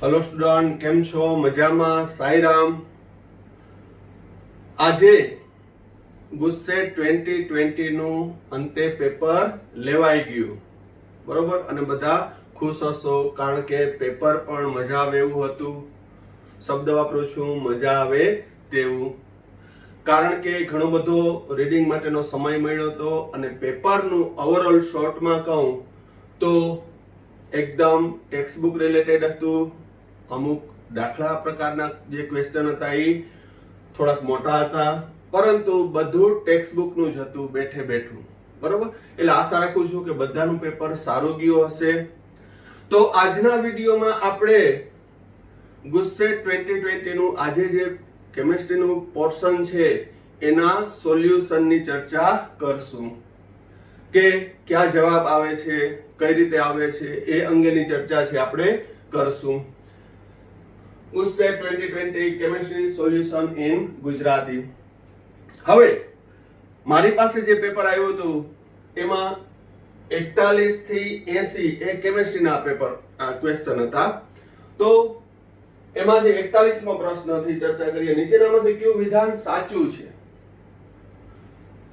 Hello student, કેમ છો? મજામાં? સાઈરામ. આજે ગુસ્સેટ 2020 નું અંતે પેપર લેવાઈ ગયું, બરોબર? અને બધા ખુશ હશો કારણ કે પેપર પણ મજા આવે એવું હતું. શબ્દ વાપરું છું, મજા આવે તેવું, કારણ કે ઘણો બધો રીડિંગ માટેનો સમય મળ્યો હતો અને પેપરનું ઓવરઓલ શોર્ટમાં કહું તો એકદમ ટેક્સ્ટ બુક રિલેટેડ હતું. અમુક દાખલા પ્રકારના જે ક્વેશ્ચન હતા એ થોડાક મોટા હતા, પરંતુ બધું ટેક્સ્ટ બુક નું જ હતું, બેઠે બેઠું, બરોબર? એટલે આશા રાખું છું કે બધાનું પેપર સારું ગયું હશે. તો આજના વિડીયોમાં આપણે ગુસ્સેટ 2020 નું આજે જે કેમિસ્ટ્રીનું પોર્શન છે એના સોલ્યુશનની ચર્ચા કરશું, કે ક્યાં જવાબ આવે છે, કઈ રીતે આવે છે, એ અંગેની ચર્ચા છે આપણે કરશું. ગુસ્સેટ 2020 કેમિસ્ટ્રી સોલ્યુશન ઇન ગુજરાતી. હવે મારી પાસે જે પેપર આવ્યું હતું એમાં 41 થી 80 એ કેમિસ્ટ્રીના પેપર ક્વેશ્ચન હતા. તો એમાંથી 41મો પ્રશ્નથી ચર્ચા કરીએ. નીચેનામાંથી કયું વિધાન સાચું છે?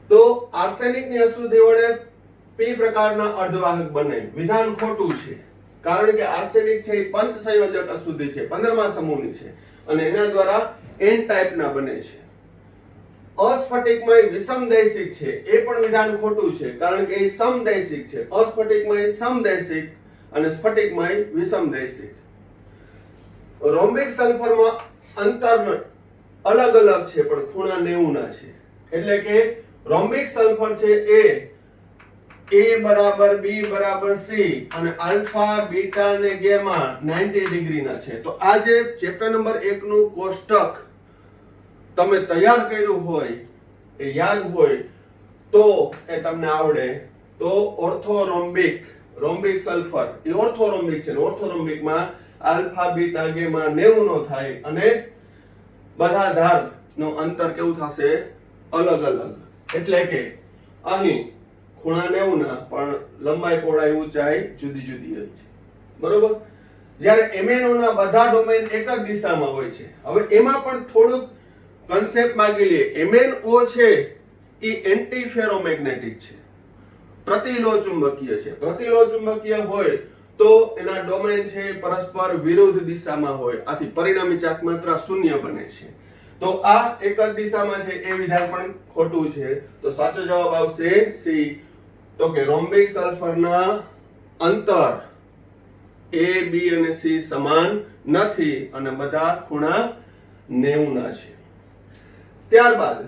તો આર્સેનિકની અશુદ્ધિ વડે P પ્રકારના અર્ધવાહક બને. વિધાન ખોટું છે, કારણ કે આર્સેનિક છે એ પંચસંયોજક અશુદ્ધિ છે, 15મા સમૂહની છે અને એના દ્વારા N ટાઈપના બને છે. અસ્ફટિકમય વિષમદૈશિક છે, એ પણ વિધાન ખોટું છે, કારણ કે એ સમદૈશિક છે. અસ્ફટિકમય સમદૈશિક અને સ્ફટિકમય વિષમદૈશિક. રોમ્બિક સલ્ફરમાં અંતર અલગ અલગ છે પણ ખૂણા 90 ના છે. એટલે કે રોમ્બિક સલ્ફર છે એ A બરાબર B બરાબર C અને આલ્ફા બીટા ને ગેમા 90 ડિગ્રી ના છે. તો આ જે ચેપ્ટર નંબર 1 નું કોષ્ટક તમે તૈયાર કર્યું હોય, એ યાદ હોય તો એ તમને આવડે. તો ઓર્થોરોમ્બિક, રોમ્બિક સલ્ફર એ ઓર્થોરોમ્બિક છે. ઓર્થોરોમ્બિકમાં આલ્ફા બીટા ગેમા 90 નો થાય અને બધા ધાર નું અંતર કેવું થશે? અલગ અલગ. એટલે કે અહીં ખૂણા 90 ના પણ લંબાઈ પહોળાઈ ઊંચાઈ જુદી જુદી હોય છે, બરોબર? જ્યારે MnO ના બધા ડોમેન એક જ દિશામાં હોય છે. હવે એમાં પણ થોડુંક કન્સેપ્ટ માંગી લઈએ. MnO છે એ એન્ટી ફેરોમેગ્નેટિક છે, પ્રતિલોચુંબકીય છે. પ્રતિલોચુંબકીય હોય તો એના ડોમેન છે પરસ્પર વિરુદ્ધ દિશામાં હોય, આથી પરિણામી ચાક માત્રા શૂન્ય બને છે. તો આ એક જ દિશામાં છે, એ વિધાન પણ ખોટું છે. તો સાચો જવાબ આવશે C. તો કે રોમ્બિક સલ્ફરના અંતર A, B અને C સમાન નથી અને બધા ખૂણા 90 ના છે. ત્યારબાદ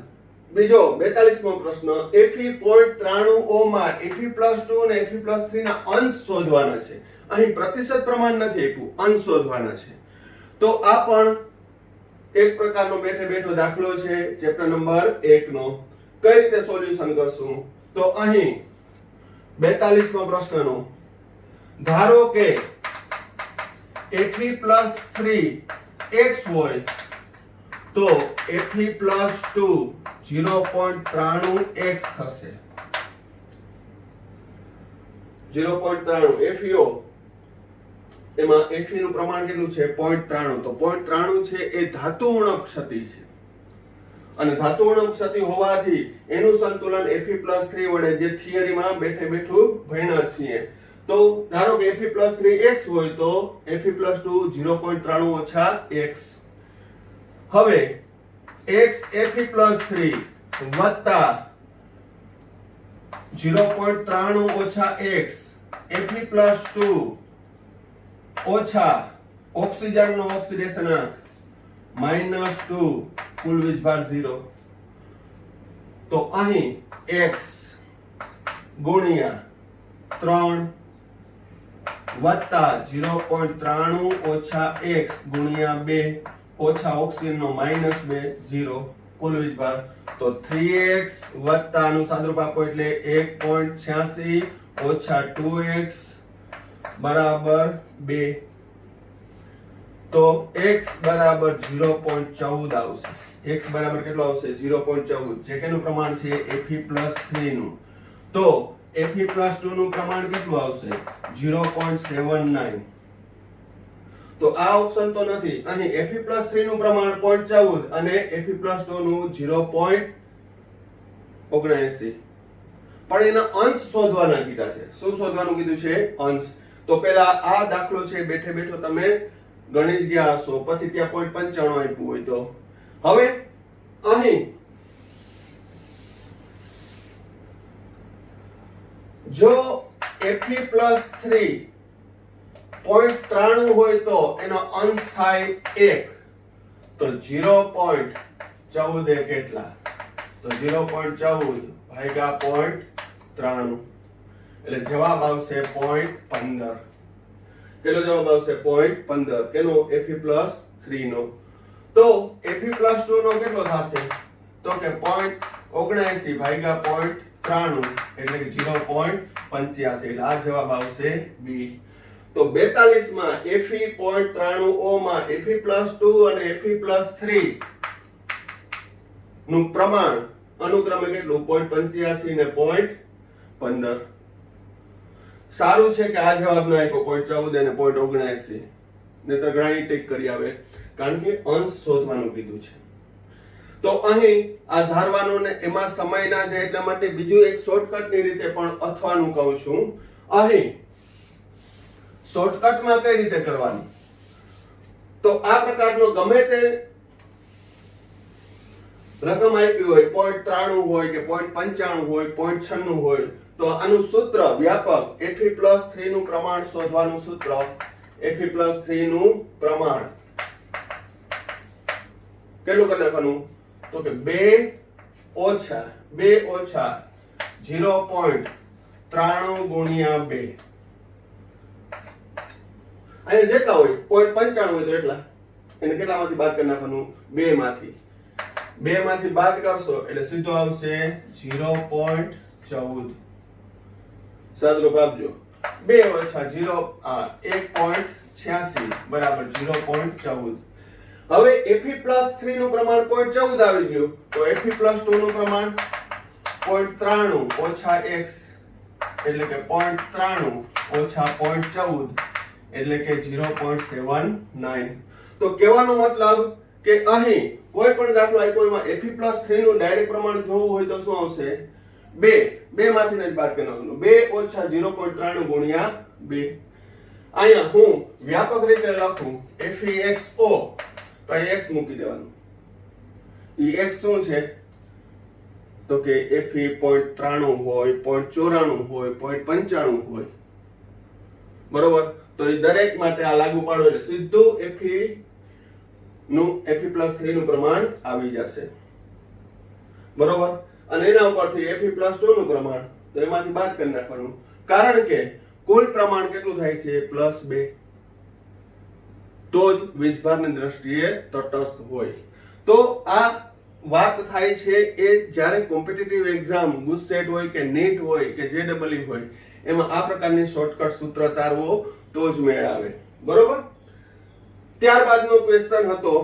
બીજો 42મો પ્રશ્ન. Fe.93O માં Fe+2 અને Fe+3 ના અંશ શોધવાના છે. અહીં પ્રતિશત પ્રમાણ નથી આપ્યું, અંશ શોધવાના છે. તો આ પણ એક પ્રકારનો બેઠે બેઠો દાખલો છે ચેપ્ટર નંબર 1 નો. કઈ રીતે સોલ્યુશન કરશું? તો અહીં 42મા પ્રશ્નનો ધારો કે Fe+3 x હોય તો Fe+2 0.93x થશે. 0.93 FeO, એમાં Fe નું પ્રમાણ કેટલું છે? 0.93. તો 0.93 છે એ ધાતુ ઉણપ ક્ષતિ છે અને ધાતુ ઉણપ ક્ષતિ હોવાથી એનું સંતુલન Fe+3 વડે, જે થિયરીમાં બેઠે બેઠું ભણ્યા છીએ. તો ધારો કે Fe+3 x હોય તો Fe+2 0.93 ઓછા x. હવે x Fe+3 વત્તા 0.93 ઓછા x Fe+2 ઓછા ઓક્સિજન નો ઓક્સિડેશન આંક -2, કુલ વીજભાર 0. તો અહીં x ગુણ્યા 3 વત્તા 0.93 ઓછા x ગુણ્યા 2 ઓછા ઓક્સિજન નો -2, 0, કુલ વીજભાર. તો 3x વત્તા નું સાદુરૂપ આપો એટલે 1.86 ઓછા 2x બરાબર 2. તો x બરાબર 0.14 આવશે. x બરાબર કેટલો આવશે? 0.14, જે કેનું પ્રમાણ છે? Fe+3 નું. તો Fe+2 નું પ્રમાણ કેટલું આવશે? 0.79. તો આ ઓપ્શન તો નથી. અહીં Fe+3 નું પ્રમાણ 0.14 અને Fe+2 નું 0.79, પણ એના અંશ શોધવાના કીધા છે. શું શોધવાનું કીધું છે? અંશ. તો પહેલા આ દાખલો છે બેઠે બેઠો તમે ગણી જ ગયા હશો, પછી ત્યાં 0.95 આપ્યું હોય તો. હવે અહીં જો Fe+3 0.93 હોય તો એનો અંશ થાય 1, તો 0.14 એ કેટલા? તો 0.14 ભાગ્યા 0.93 એટલે જવાબ આવશે 0.15. કેટલો જવાબ આવશે? 0.15. કેનો? Fe+3 નો. તો Fe+2 નો કેટલો થશે? તો કે 0.79 ભાગ્યા 0.93 એટલે કે 0.85. એટલે આ જવાબ આવશે બી. તો 42 માં Fe.93 માં Fe+2 અને Fe+3 નું પ્રમાણ અનુક્રમે કેટલું? 0.85 ને 0.15. સારું છે કે આ જવાબ ના આપ્યો 0.14 અને 0.79, નહીતર ઘણા ટીક કરી આવે, કારણ કે અંશ શોધવાનું કીધું છે. તો અહીં આ ધારવાનું ને એમાં સમય ના જાય એટલા માટે બીજું એક શોર્ટકટ ની રીતે પણ અથવાનું કહું છું. અહીં શોર્ટકટમાં કઈ રીતે કરવાનું? તો આ પ્રકારનો ગમે તે રકમ આપી હોય, 0.93 હોય કે 0.95 હોય, 0.96 હોય, તો આનું સૂત્ર વ્યાપક Fe+3 નું પ્રમાણ શોધવાનું સૂત્ર. Fe+3 નું પ્રમાણ કેટલું કરી નાખવાનું? તો કે 2 ઓછા 0.93 ગુણ્યા 2. અહીંયા જેટલા હોય 0.95 હોય તો એટલા, એને કેટલામાંથી બાદ કરી નાખવાનું? 2 માંથી. 2 માંથી બાદ કરશો એટલે સીધો આવશે 0.14. સાદરૂપ આપજો. 2 ઓછા 1.86 બરાબર 0.14. હવે Fe+3 નું પ્રમાણ 0.14 આવી ગયું, તો Fe+2 નું પ્રમાણ 0.93 ઓછા x એટલે કે 0.93 ઓછા 0.14 એટલે કે 0.79. તો કહેવાનો મતલબ કે અહીં કોઈ પણ દાખલો આપ્યો એમાં Fe+3 નું ડાયરેક્ટ પ્રમાણ જોવું હોય તો શું આવશે? 2 માંથી જ બાદ કરી નાખવાનું. 2 ઓછા 0.93 ગુણ્યા 2. અહીંયા હું વ્યાપક રીતે લખું FeXO, તો અહીં x મૂકી દેવાનું. ઈ x શું છે? તો કે Fe.93 હોય, 0.94 હોય, 0.95 હોય, બરોબર. તો એ દરેક માટે આ લાગુ પાડો એટલે સીધું Fe+3 નું પ્રમાણ આવી જશે, બરોબર. અને એના ઉપરથી Fe+2 નું પ્રમાણ, તો એમાંથી બાદ કરી નાખવાનું, કારણ કે કુલ પ્રમાણ કેટલું થાય છે? +2. તો જ વીજભારની દ્રષ્ટિએ તટસ્થ હોય. તો આ વાત થાય છે એ જ્યારે કોમ્પિટિટિવ એક્ઝામ ગુજસેટ હોય કે નીટ હોય કે JEE હોય, એમાં આ પ્રકારની શોર્ટકટ સૂત્ર તારવો તો જ મેળ આવે, બરોબર. ત્યારબાદનો ક્વેશ્ચન હતો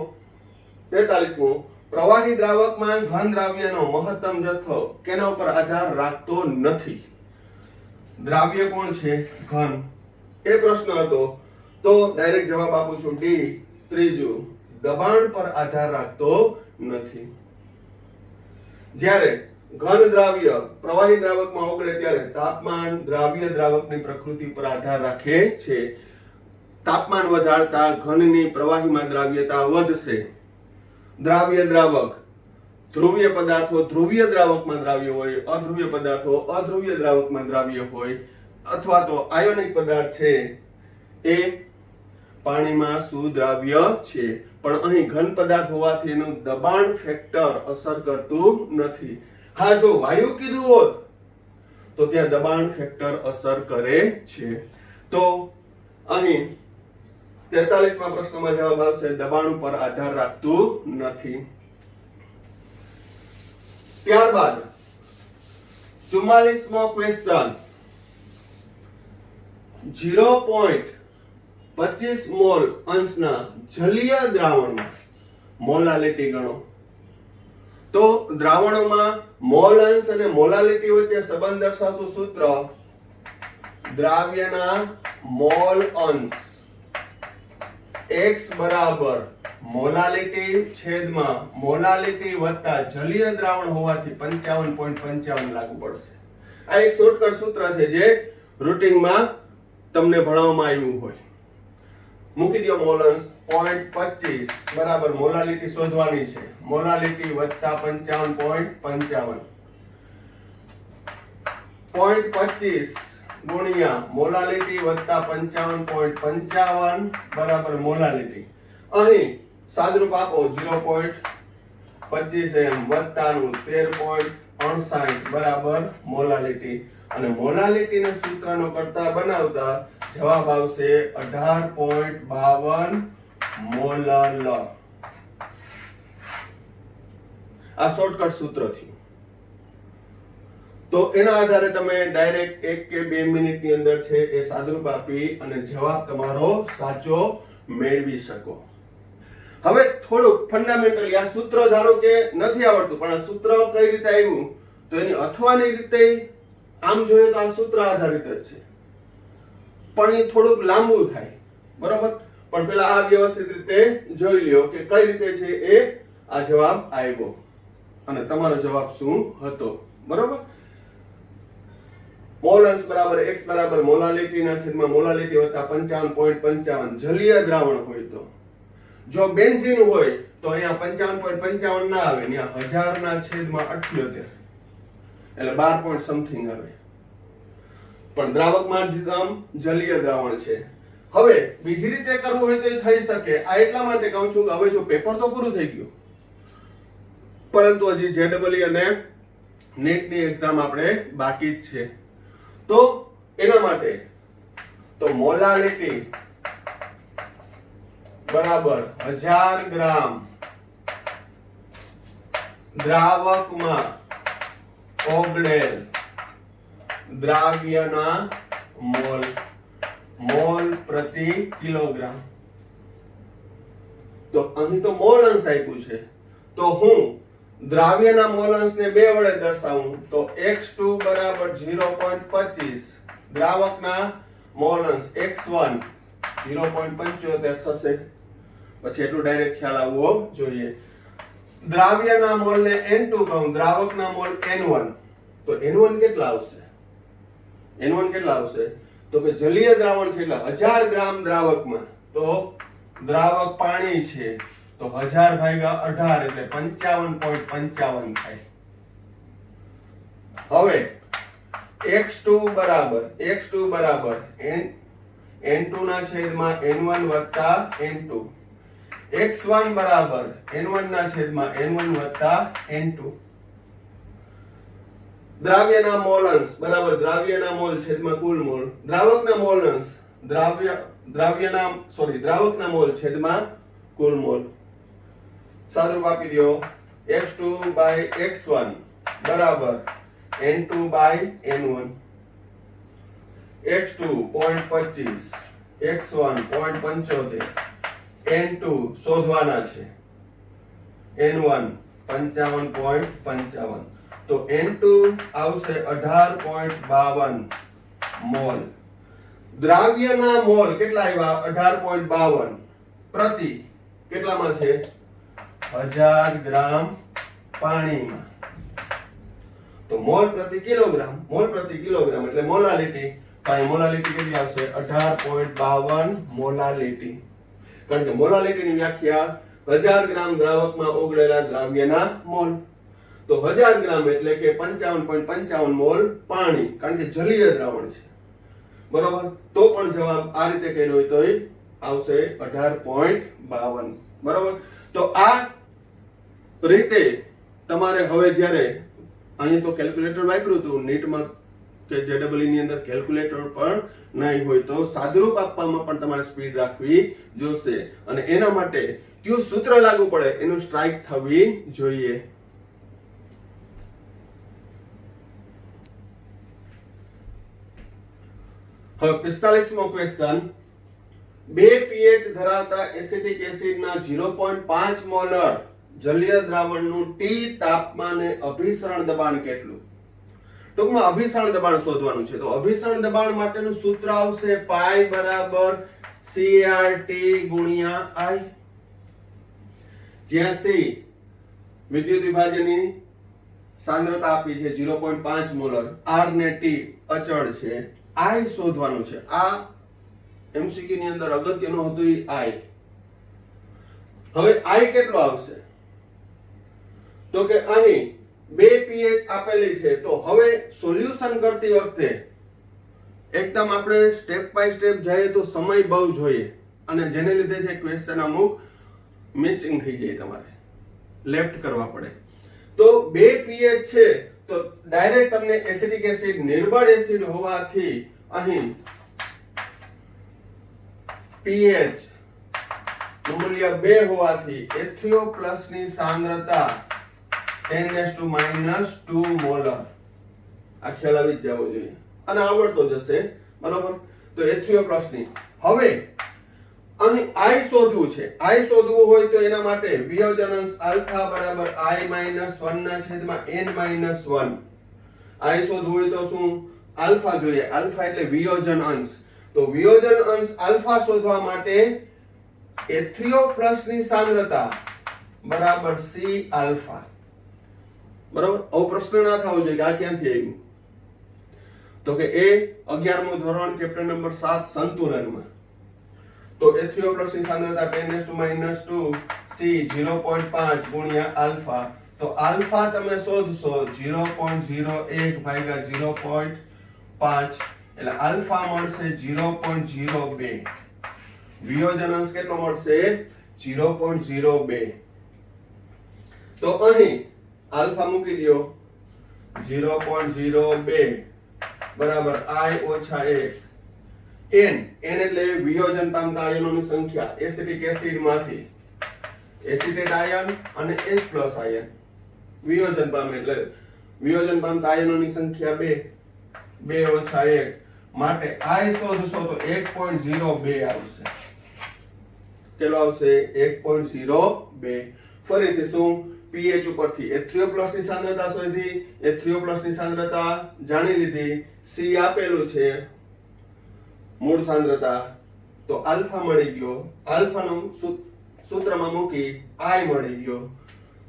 43મો. પ્રવાહી દ્રાવકમાં ઘન દ્રાવ્યનો મહત્તમ જથ્થો કેના ઉપર આધાર રાખતો નથી? દ્રાવ્ય કોણ છે? ઘન. એ પ્રશ્ન હતો. તો ડાયરેક્ટ જવાબ આપું છું ડી. ત્રીજું, દબાણ પર આધાર રાખતો નથી. જ્યારે ઘન દ્રાવ્ય પ્રવાહી દ્રાવકમાં ઓગળે ત્યારે તાપમાન દ્રાવ્ય દ્રાવકની પ્રકૃતિ પર આધાર રાખે છે. તાપમાન વધારતા ઘનની પ્રવાહીમાં દ્રાવ્યતા વધશે. દ્રાવ્ય દ્રાવક ધ્રુવીય પદાર્થો ધ્રુવીય દ્રાવકમાં દ્રાવ્ય હોય, અધ્રુવીય પદાર્થો અધ્રુવીય દ્રાવકમાં દ્રાવ્ય હોય, અથવા તો આયોનિક પદાર્થ છે એ પાણીમાં સુદ્રાવ્ય છે. પણ અહીં ઘન પદાર્થ હોવાથી એનું દબાણ ફેક્ટર અસર કરતું નથી. હા, જો વાયુ કીધું હોત તો ત્યાં દબાણ ફેક્ટર અસર કરે છે. તો અહીં 43મા પ્રશ્નમાં જવાબ આવશે દબાણ ઉપર આધાર રાખતું નથી. ત્યારબાદ 44મો ક્વેશ્ચન, 0.25 મોલ અંશના જલીય દ્રાવણમાં મોલાલિટી ગણો. તો દ્રાવણોમાં મોલ અંશ અને મોલાલિટી વચ્ચે સંબંધ દર્શાવતું સૂત્ર દ્રાવ્યના મોલ અંશ x બરાબર મોલાલિટી છેદમાં મોલાલિટી વત્તા જલીય દ્રાવણ હોવાથી 55.55 લાગુ પડશે. આ એક શોર્ટકટ સૂત્ર છે જે રૂટિનમાં તમને ભણાવવામાં આવ્યું હોય. મૂકી દો મોલન્સ 0.25 બરાબર મોલાલિટી શોધવાની છે. મોલાલિટી વત્તા 55.55 0.25 ગુણ્યા મોલાલિટી વત્તા 55.55 બરાબર મોલાલિટી. અહીં સાદરૂપ આપો 0.25 m વત્તાનું 13.58 બરાબર મોલાલિટી. અને મોલાલિટીના સૂત્રનો કરતા બનાવતા જવાબ આવશે 18.52 મોલલ. આ શોર્ટકટ સૂત્ર થયું. તો એના આધારે તમે ડાયરેક્ટ 1 કે 2 મિનિટની અંદર છે એ સાદરૂપ આપી અને જવાબ તમારો સાચો મેળવી શકો. હવે થોડુંક ફંડામેન્ટલી આ સૂત્ર ધારો કે નથી આવડતું પણ આ સૂત્ર કઈ રીતે આવ્યું તો એની અથવાની રીતે આમ જોઈએ તો આ સૂત્ર આધારિત જ છે પણ એ થોડુંક લાંબુ થાય બરોબર. પણ પેલા આ વ્યવસ્થિત રીતે જોઈ લ્યો કે કઈ રીતે છે એ આ જવાબ આવ્યો અને તમારો જવાબ શું હતો બરોબર. મોલન્સ બરાબર x બરાબર મોલાલિટી ના છેદમાં મોલાલિટી વત્તા 55.55 જલીય દ્રાવણ હોય તો જો બેન્ઝીન હોય તો અહીંયા 55.55 ના આવે અહીંયા 1000 ના છેદમાં 78 એટલે 12 પોઈન્ટ સમથિંગ આવે પણ દ્રાવકમાં જલીય દ્રાવણ છે. હવે બીજી રીતે કરવું હોય તો થઈ શકે. આ એટલા માટે કહું છું કે હવે જો પેપર તો પૂરું થઈ ગયું પરંતુ હજી જેડબલઈ અને નેટની એક્ઝામ આપણે બાકી જ છે. તો એના માટે તો મોલાલિટી બરાબર 1000 ગ્રામ દ્રાવકમાં ઓગળેલ દ્રાવ્યના મોલ પ્રતિ કિલોગ્રામ. તો અહીં તો મોલ અંશ આપ્યું છે તો હું દ્રાવ્યના મોલ અંશને 2 વડે દર્શાવું તો x2 બરાબર 0.25 દ્રાવકના મોલ અંશ x1 0.75 થશે. પછી એટલું ડાયરેક્ટ ખ્યાલ આવવો જોઈએ. દ્રાવ્યના મોલને n2 કહું દ્રાવકના મોલ n1 તો n1 કેટલા આવશે? n1 કેટલા આવશે તો કે જલીય દ્રાવણ છે એટલે 1000 ગ્રામ દ્રાવકમાં તો દ્રાવક પાણી છે તો 1000 ભાગ્યા 18 એટલે 55.55 થાય. હવે x2 બરાબર n2 ના છેદમાં n1 વત્તા n2 x1 બરાબર n1 ના છેદમાં n1 વત્તા n2 દ્રાવ્યના મોલ અંશ બરાબર દ્રાવ્યના મોલ છેદમાં કુલ મોલ દ્રાવકના મોલ અંશ દ્રાવકના મોલ છેદમાં કુલ મોલ. સાદરૂપ આપી દો x2 by x1 બરાબર n2 by n1 x2 0.25 x1 0.75 n2 શોધવાના છે n1 55.55 તો n2 આવશે 18.52 મોલ. દ્રાવ્યના મોલ કેટલા આવ્યા 18.52 પ્રતિ કેટલામાં છે 1000 ગ્રામ પાણીમાં તો મોલ પ્રતિ કિલોગ્રામ એટલે મોલાલિટી. તો મોલાલિટી કેટલી આવશે 18.52 મોલાલિટી. કારણ કે મોલાલિટીની વ્યાખ્યા 1000 ગ્રામ દ્રાવકમાં ઓગળેલા દ્રાવ્યના મોલ તો 1000 ગ્રામ એટલે કે 55.55 મોલ પાણી કારણ કે જલીય દ્રાવણ છે બરોબર. તો પણ જવાબ આ રીતે કર્યો હોય તો આવશે 18.52 બરોબર. તો આ રીતે તમારે હવે જ્યારે અહીં તો કેલ્ક્યુલેટર વાપર્યું હતું નીટમાં કે જેડબલઈ ની અંદર કેલ્ક્યુલેટર પણ નહીં હોય તો સાદરૂપ આપવામાં પણ તમારે સ્પીડ રાખવી જોશે અને એના માટે કયું સૂત્ર લાગુ પડે એનું સ્ટ્રાઇક થવી જોઈએ. હવે 45મો ક્વેશ્ચન 2 pH ધરાવતા એસિટિક એસિડના 0.5 મોલર જલીય દ્રાવણનું T તાપમાને અભિસરણ દબાણ કેટલું? ટૂંકમાં અભિસરણ દબાણ શોધવાનું છે તો અભિસરણ દબાણ માટેનું સૂત્ર આવશે પાઈ બરાબર CART ગુણ્યા I, જ્યાં C વિદ્યુત વિભાજનની સાંદ્રતા આપી છે 0.5 મોલર, R ને T અચળ છે, I શોધવાનું છે. આ MCQ ની અંદર અગત્યનું હતું I. હવે I કેટલો આવશે? તો કે અહીં 2 pH આપેલી છે, તો હવે સોલ્યુશન કરતી વખતે એકદમ આપણે સ્ટેપ બાય સ્ટેપ જઈએ તો સમય બહુ જોઈએ, અને જેને લીધે છે ક્વેશ્ચન અમુક મિસિંગ થઈ જાય, તમારે લેફ્ટ કરવા પડે. તો 2 pH છે તો ડાયરેક્ટ તમને એસિડિક એસિડ નિર્બળ એસિડ હોવાથી અહીં pH નું મૂલ્ય 2 હોવાથી H3O+ ની સાંદ્રતા 10⁻² મોલર. આ ખ્યાલ આવી જ જવો જોઈએ અને આવડતો જશે, બરોબર. તો H3O+ ની હવે અહીં I શોધવું છે. I શોધવું હોય તો એના માટે વિયોજન અંશ આલ્ફા બરાબર I-1 ના છેદમાં n-1. I શોધવું હોય તો શું? આલ્ફા જોઈએ. આલ્ફા એટલે વિયોજન અંશ. તો વિયોજન અંશ આલ્ફા શોધવા માટે H3O+ ની સાંદ્રતા બરાબર C આલ્ફા. બરાબર. આવો પ્રશ્ન ના થવો જોઈએ કે આ ક્યાંથી આવ્યું. તો કે એ 11મું ધોરણ ચેપ્ટર નંબર 7 સંતુલનમાં. તો H3O+ ની સાંદ્રતા 10⁻² C 0.5 ગુણ્યા આલ્ફા. તો આલ્ફા તમે શોધશો 0.01 ભાગ્યા 0.5 એટલે આલ્ફા મળશે 0.02. વિયોજન અંશ કેટલો મળશે? 0.02. તો અહીં આલ્ફા મૂકી દો 0.02 બરાબર I - 1. n એટલે વિયોજન પામતા આયનોની સંખ્યા એસિટિક એસિડ માંથી એસિટેટ આયન અને H+ આયન વિયોજન પામે એટલે વિયોજન પામતા આયનોની સંખ્યા 2 - 1 માટે I શોધશો તો 1.02 આવશે. કેટલો આવશે? 1.02. ફરીથી શું? pH ઉપરથી H3O+ ની સાંદ્રતા શોધી, H3O+ ની સાંદ્રતા જાણી લીધી, C આપેલું છે મૂળ સાંદ્રતા, તો આલ્ફા મળી ગયો. આલ્ફાનું સૂત્રમાં મૂકી I મળી ગયો.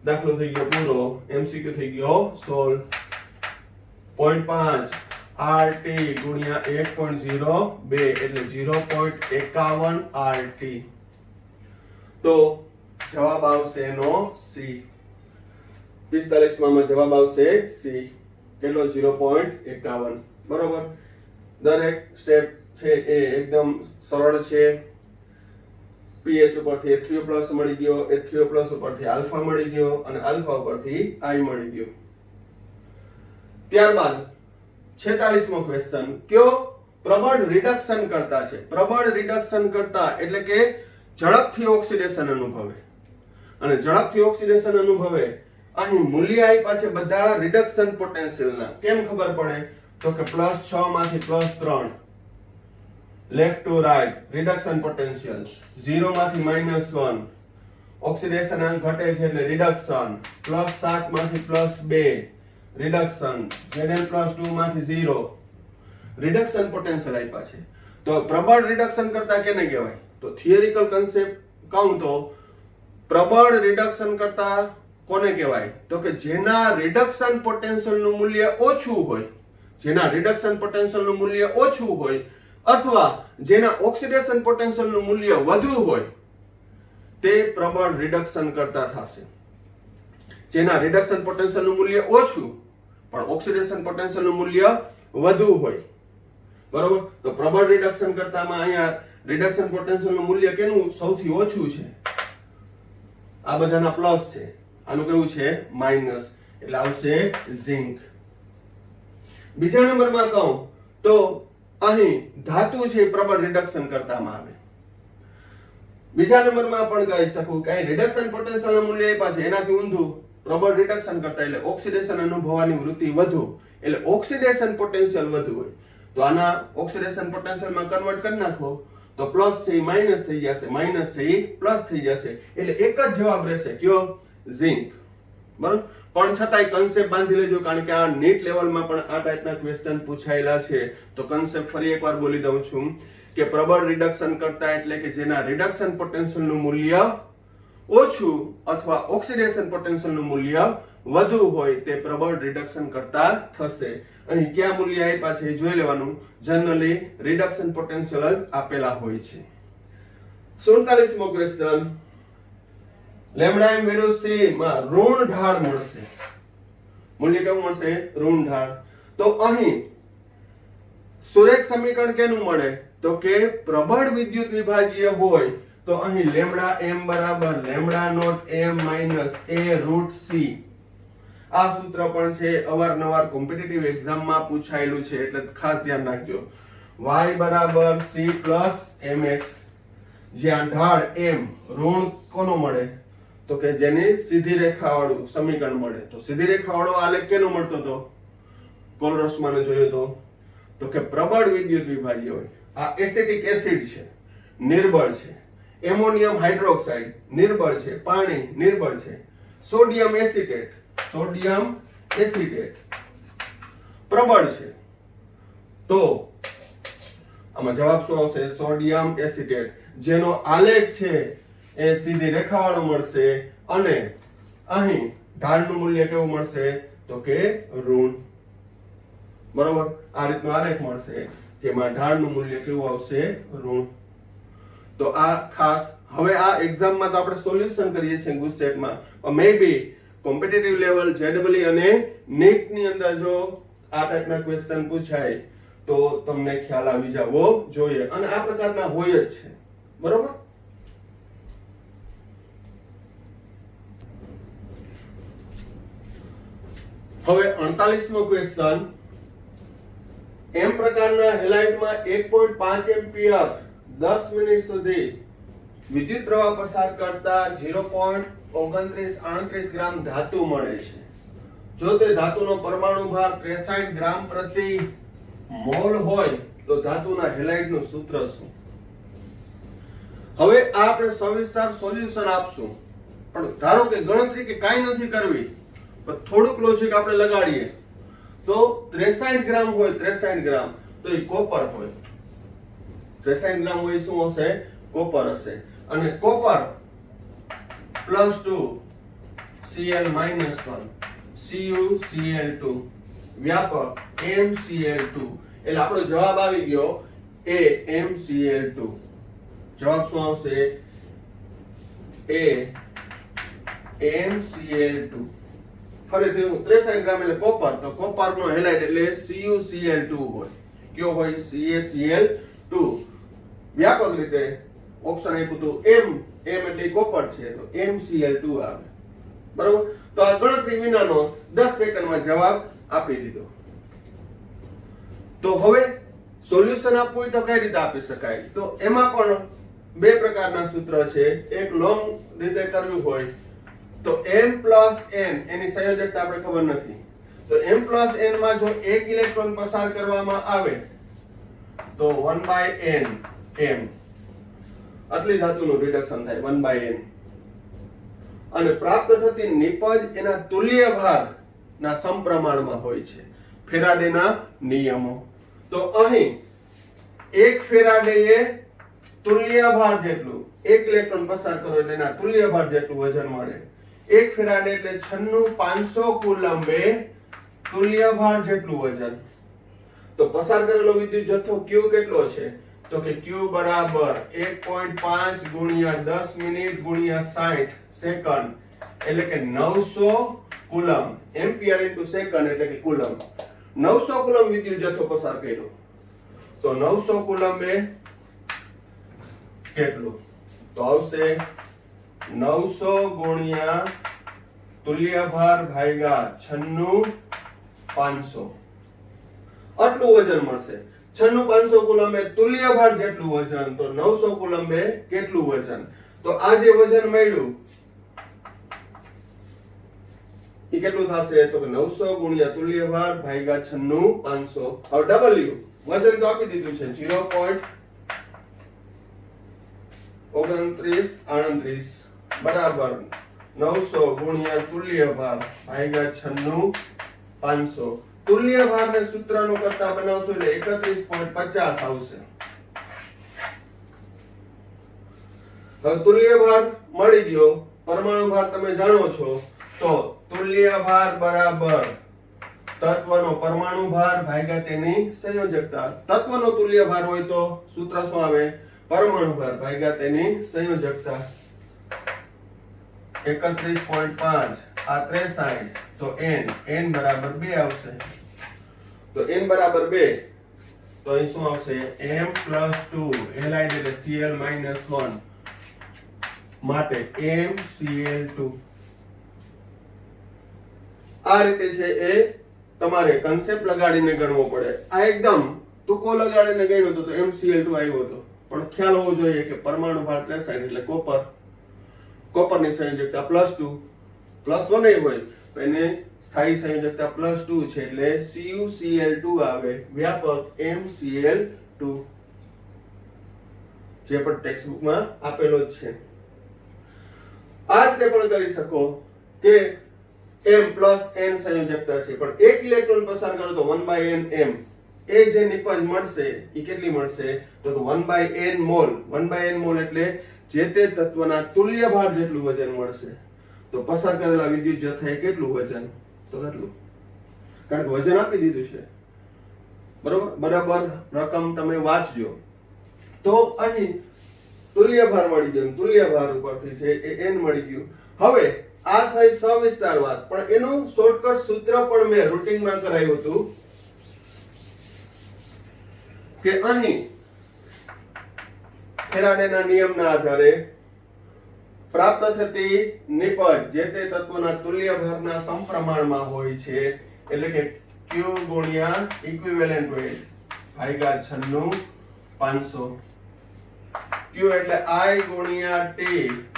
દાખલો થઈ ગયો પૂરો. MCQ થઈ ગયો સોલ્વ. 0.5 RT ગુણ્યા 1.02 એટલે 0.51 RT. તો જવાબ આવશે એનો C. 45 માં જવાબ આવશે C. કેટલો? 0.51. બરોબર. દરેક સ્ટેપ છે એ એકદમ સરળ છે. pH ઉપરથી H3O+ મળી ગયો, H3O+ ઉપરથી આલ્ફા મળી ગયો અને આલ્ફા ઉપરથી I મળી ગયો. ત્યારબાદ 46મો ક્વેશ્ચન કયો? પ્રબળ રિડક્શન કરતા છે. પ્રબળ રિડક્શન કરતા એટલે કે ઝડપથી ઓક્સિડેશન અનુભવે. અને ઝડપથી ઓક્સિડેશન અનુભવે અહીં મૂલ્ય આપ્યા છે બધા રિડક્શન પોટેન્શિયલના. કેમ ખબર પડે? તો કે +6 માંથી +3 left to right reduction potential, 0 માંથી -1 ઓક્સિડેશન અંક ઘટે છે એટલે રિડક્શન, +7 માંથી +2 રિડક્શન, Zn+2 માંથી 0 રિડક્શન પોટેન્શિયલ આપ્યા છે. તો પ્રબળ રિડક્શન કરતા કેને કહેવાય? તો થિયરિકલ કન્સેપ્ટ કહું તો પ્રબળ રિડક્શન કરતા કોને કહેવાય? તો કે જેના રિડક્શન પોટેન્શિયલનું મૂલ્ય ઓછું હોય, જેના રિડક્શન પોટેન્શિયલનું મૂલ્ય ઓછું હોય અથવા જેના ઓક્સિડેશન પોટેન્શિયલનું મૂલ્ય વધુ હોય તે પ્રબળ રિડક્શન કરતા થશે. જેના રિડક્શન પોટેન્શિયલનું મૂલ્ય ઓછું પણ ઓક્સિડેશન પોટેન્શિયલનું મૂલ્ય વધુ હોય, બરોબર. તો પ્રબળ રિડક્શન કરતામાં અહીંયા રિડક્શન પોટેન્શિયલનું મૂલ્ય કેનું સૌથી ઓછું છે? આ બધાના પ્લસ છે, આનું કેવું છે? માઈનસ, એટલે આવશે ઝિંક. બીજા નંબરમાં કહું તો અહીં ધાતુ છે પ્રબળ રિડક્શન કરતામાં આવે. બીજા નંબરમાં પણ કહી શકું કે રિડક્શન પોટેન્શિયલનું મૂલ્ય આપ્યા છે એનાથી ઊંધું પ્રબળ રિડક્શન કરતા એટલે ઓક્સિડેશન અનુભવવાની વૃત્તિ વધુ એટલે ઓક્સિડેશન પોટેન્શિયલ વધુ હોય. તો આના ઓક્સિડેશન પોટેન્શિયલમાં કન્વર્ટ કરી નાખો તો પ્લસ છે એ માઈનસ થઈ જશે, માઈનસ છે એ પ્લસ થઈ જશે, એટલે એક જ જવાબ રહેશે કયો? ઝિંક. બરોબર. પણ છતાંય કન્સેપ્ટ બાંધી લેજો કારણ કે આ નીટ લેવલમાં પણ આ ટાઈપના ક્વેશ્ચન પૂછાયેલા છે. તો કન્સેપ્ટ ફરી એકવાર બોલી દઉં છું કે પ્રબળ રિડક્શન કરતા એટલે કે જેના રિડક્શન પોટેન્શિયલ નું મૂલ્ય ઓછું અથવા ઓક્સિડેશન પોટેન્શિયલ નું મૂલ્ય વધુ હોય તે પ્રબળ રિડક્શન કરતા થશે. અહીં કયા મૂલ્ય આપ્યા છે એ જોઈ લેવાનું. જનરલી રિડક્શન પોટેન્શિયલ જ આપેલા હોય છે. 47મો ક્વેશ્ચન, લેમ્ડા એમ વેલ્યુ c માં ઋણ ઢાળ મળશે. મૂલ્ય કેવું મળશે? ઋણ ઢાળ. તો અહીં સુરેખ સમીકરણ કેનું મળે? તો કે પ્રબળ વિદ્યુત વિભાજ્ય હોય તો અહીં લેમ્ડા m બરાબર lambda not m minus a root c. આ સૂત્ર પણ છે, અવારનવાર કોમ્પિટિટિવ એક્ઝામમાં પૂછાયેલું છે એટલે ખાસ ધ્યાન રાખજો. y બરાબર c પ્લસ mx, જ્યાં ઢાળ m ઋણ કોનો મળે? તો કે જેની સીધી રેખાવાળું સમીકરણ મળે. તો સીધી રેખાવાળો આલેખ કેનો મળતો હતો? કોલરસમાને જોયો તો કે પ્રબળ વિદ્યુત વિભાજ્ય હોય. આ એસિટિક એસિડ છે, નિર્બળ છે. એમોનિયમ હાઇડ્રોક્સાઇડ નિર્બળ છે, પાણી નિર્બળ છે. સોડિયમ એસિટેટ પ્રબળ છે. તો આમાં જવાબ શું આવશે? સોડિયમ એસિટેટ, જેનો આલેખ છે એ સીધી રેખાવાળો મળશે અને અહીં ઢાળનું મૂલ્ય કેવું મળશે? તો કે ઋણ. બરોબર, આ રીતનો આલેખ મળશે જેમાં ઢાળનું મૂલ્ય કેવું આવશે? ઋણ. તો આ ખાસ હવે આ એક્ઝામમાં તો આપણે સોલ્યુશન કરીએ છીએ ગુજસેટમાં, મે બી કોમ્પિટિટિવ લેવલ જેડબલઈ અને નીટ ની અંદર જો આ ટાઈપના ક્વેશ્ચન પૂછાય તો તમને ખ્યાલ આવી જવો જોઈએ અને આ પ્રકારના હોય જ છે. બરોબર. હવે 48મો ક્વેશ્ચન, એમ પ્રકારના હેલાઇડમાં 1.5 એમ્પિયર 10 મિનિટ સુધી વિદ્યુત પ્રવાહ પસાર કરતા 0.2938 ગ્રામ ધાતુ મળે છે. જો તે ધાતુનો પરમાણુ ભાર 63 ગ્રામ પ્રતિ મોલ હોય તો ધાતુના હેલાઇડનું સૂત્ર શું? હવે આ આપણે સવિસ્તાર સોલ્યુશન આપશું, પણ ધારો કે ગણતરી કે કાંઈ નથી કરવી, પણ થોડુંક લોજિક આપણે લગાડીએ તો 63 ગ્રામ હોય, 63 ગ્રામ તો એ કોપર હોય. 63 ગ્રામ હોય શું હશે? કોપર હશે. અને કોપર +2 Cl - 1 CuCl2 વ્યાપક MCl2, એટલે આપણો જવાબ આવી ગયો AMCl2. જવાબ શું આવશે? AMCl2. ફરીથી 63 ગ્રામ એટલે કોપર, તો કોપરનો હેલાઇડ એટલે CuCl2 હોય. કયો હોય? CaCl2. વ્યાપક રીતે ઓપ્શન આપ્યું તો m એટલે કોપર છે તો MCl2 આવે. બરોબર. તો આ ગણતરી વિનાનો 10 સેકન્ડમાં જવાબ આપી દીધો. તો હવે સોલ્યુશન આપવું હોય તો કઈ રીતે આપી શકાય? તો એમાં પણ બે પ્રકારના સૂત્ર છે. એક લોંગ રીતે કરવું હોય તો m + n, એની સંયોજકતા આપણે ખબર નથી, તો m + n માં જો એક ઇલેક્ટ્રોન પસાર કરવામાં આવે તો 1/n m આટલી ધાતુનું રિડક્શન થાય 1/n. અને પ્રાપ્ત થતી નિપજ એના તુલ્ય ભારના સમપ્રમાણમાં હોય છે. ફેરાડેના નિયમો. તો અહીં એક ફેરાડેએ તુલ્ય ભાર જેટલું, એક ઇલેક્ટ્રોન પસાર કરો એટલે એના તુલ્ય ભાર જેટલું વજન મળે. એક ફેરાડે એટલે 96500 કુલમ્બે તુલ્ય ભાર જેટલું વજન. તો પસાર કરેલો વિદ્યુત જથ્થો Q કેટલો છે? તો કે Q બરાબર 1.5 ગુણ્યા 10 મિનિટ ગુણ્યા 60 સેકન્ડ એટલે કે 900 કુલમ. એમ્પિયર ઇન્ટુ સેકન્ડ એટલે કે કુલમ. 900 કુલમ વિદ્યુત જથ્થો પસાર કર્યો તો 900 કુલમ્બે કેટલું? તો આવશે 900 ગુણ્યા તુલ્ય ભાર ભાગ્યા 96500, આટલું વજન મળશે. 96500 કુલમ્બે તુલ્ય ભાર જેટલું વજન, તો 900 કુલમ્બે કેટલું વજન? તો આ જે વજન મળ્યું એ કેટલું થશે? તો કે 900 ગુણ્યા તુલ્ય ભાર ભાગ્યા 96500. હવે W વજન તો આપી દીધું છે 0.2938 બરાબર 900 ગુણ્યા તુલ્ય ભાર ભાગ્યા 96500. તુલ્ય ભારને સૂત્રનું કરતા બનાવશું એટલે 31.50 આવશે. હવે તુલ્ય ભાર મળી ગયો, પરમાણુ ભાર તમે જાણો છો, તો તુલ્ય ભાર બરાબર તત્વનો પરમાણુ ભાર ભાગ્યા તેની સંયોજકતા. તત્વનો તુલ્ય ભાર હોય તો સૂત્ર શું આવે? પરમાણુ ભાર ભાગ્યા તેની સંયોજકતા. 31.5 આ 63, તો n બરાબર 2 આવશે. તો n બરાબર 2, તો અહીં શું આવશે? m+2 halide એટલે Cl-1 માટે MCl2. આ રીતે છે એ તમારે કન્સેપ્ટ લગાડીને ગણવો પડે. આ એકદમ ટૂંકો લગાડીને ગણ્યો તો MCl2 આવ્યો હતો, પણ ખ્યાલ હોવો જોઈએ કે પરમાણુ ભાર 63 એટલે કોપરની સંયોજકતા +2, +1 એ હોય તો એને સ્થાયી સંયોજકતા +2 છે એટલે CuCl2 આવે, વ્યાપક MCl2, જે પણ ટેક્સ્ટ બુકમાં આપેલો જ છે. આ રીતે પણ કરી શકો કે m + n સંયોજકતા છે, પણ એક ઇલેક્ટ્રોન પસાર કરો તો 1/n m, એ જે નિપજ મળશે એ કેટલી મળશે? તો 1/n મોલ. 1/n મોલ એટલે જે તે તત્વના તુલ્ય ભાર જેટલું વજન મળશે. તો પસાર કરેલા વિદ્યુત જથ્થાએ કેટલું વજન? તો કેટલું? કારણ કે વજન આપી દીધું છે, બરાબર રકમ તમે વાંચજો. તો અહીં તુલ્ય ભાર મળી ગયો, તુલ્ય ભાર ઉપરથી છે એ n મળી ગયું. હવે આ થઈ સવિસ્તાર વાત, પણ એનું શોર્ટકટ સૂત્ર પણ મેં રૂટિનમાં કરાયું હતું કે અહીં ફેરાડેના નિયમના આધારે પ્રાપ્ત થતી નિપજ જે તે તત્વના તુલ્ય ભારના સમપ્રમાણમાં હોય છે, એટલે કે Q ગુણ્યા ઇક્વિવેલન્ટ વેટ ભાગ્યા 96,500. Q એટલે I ગુણ્યા T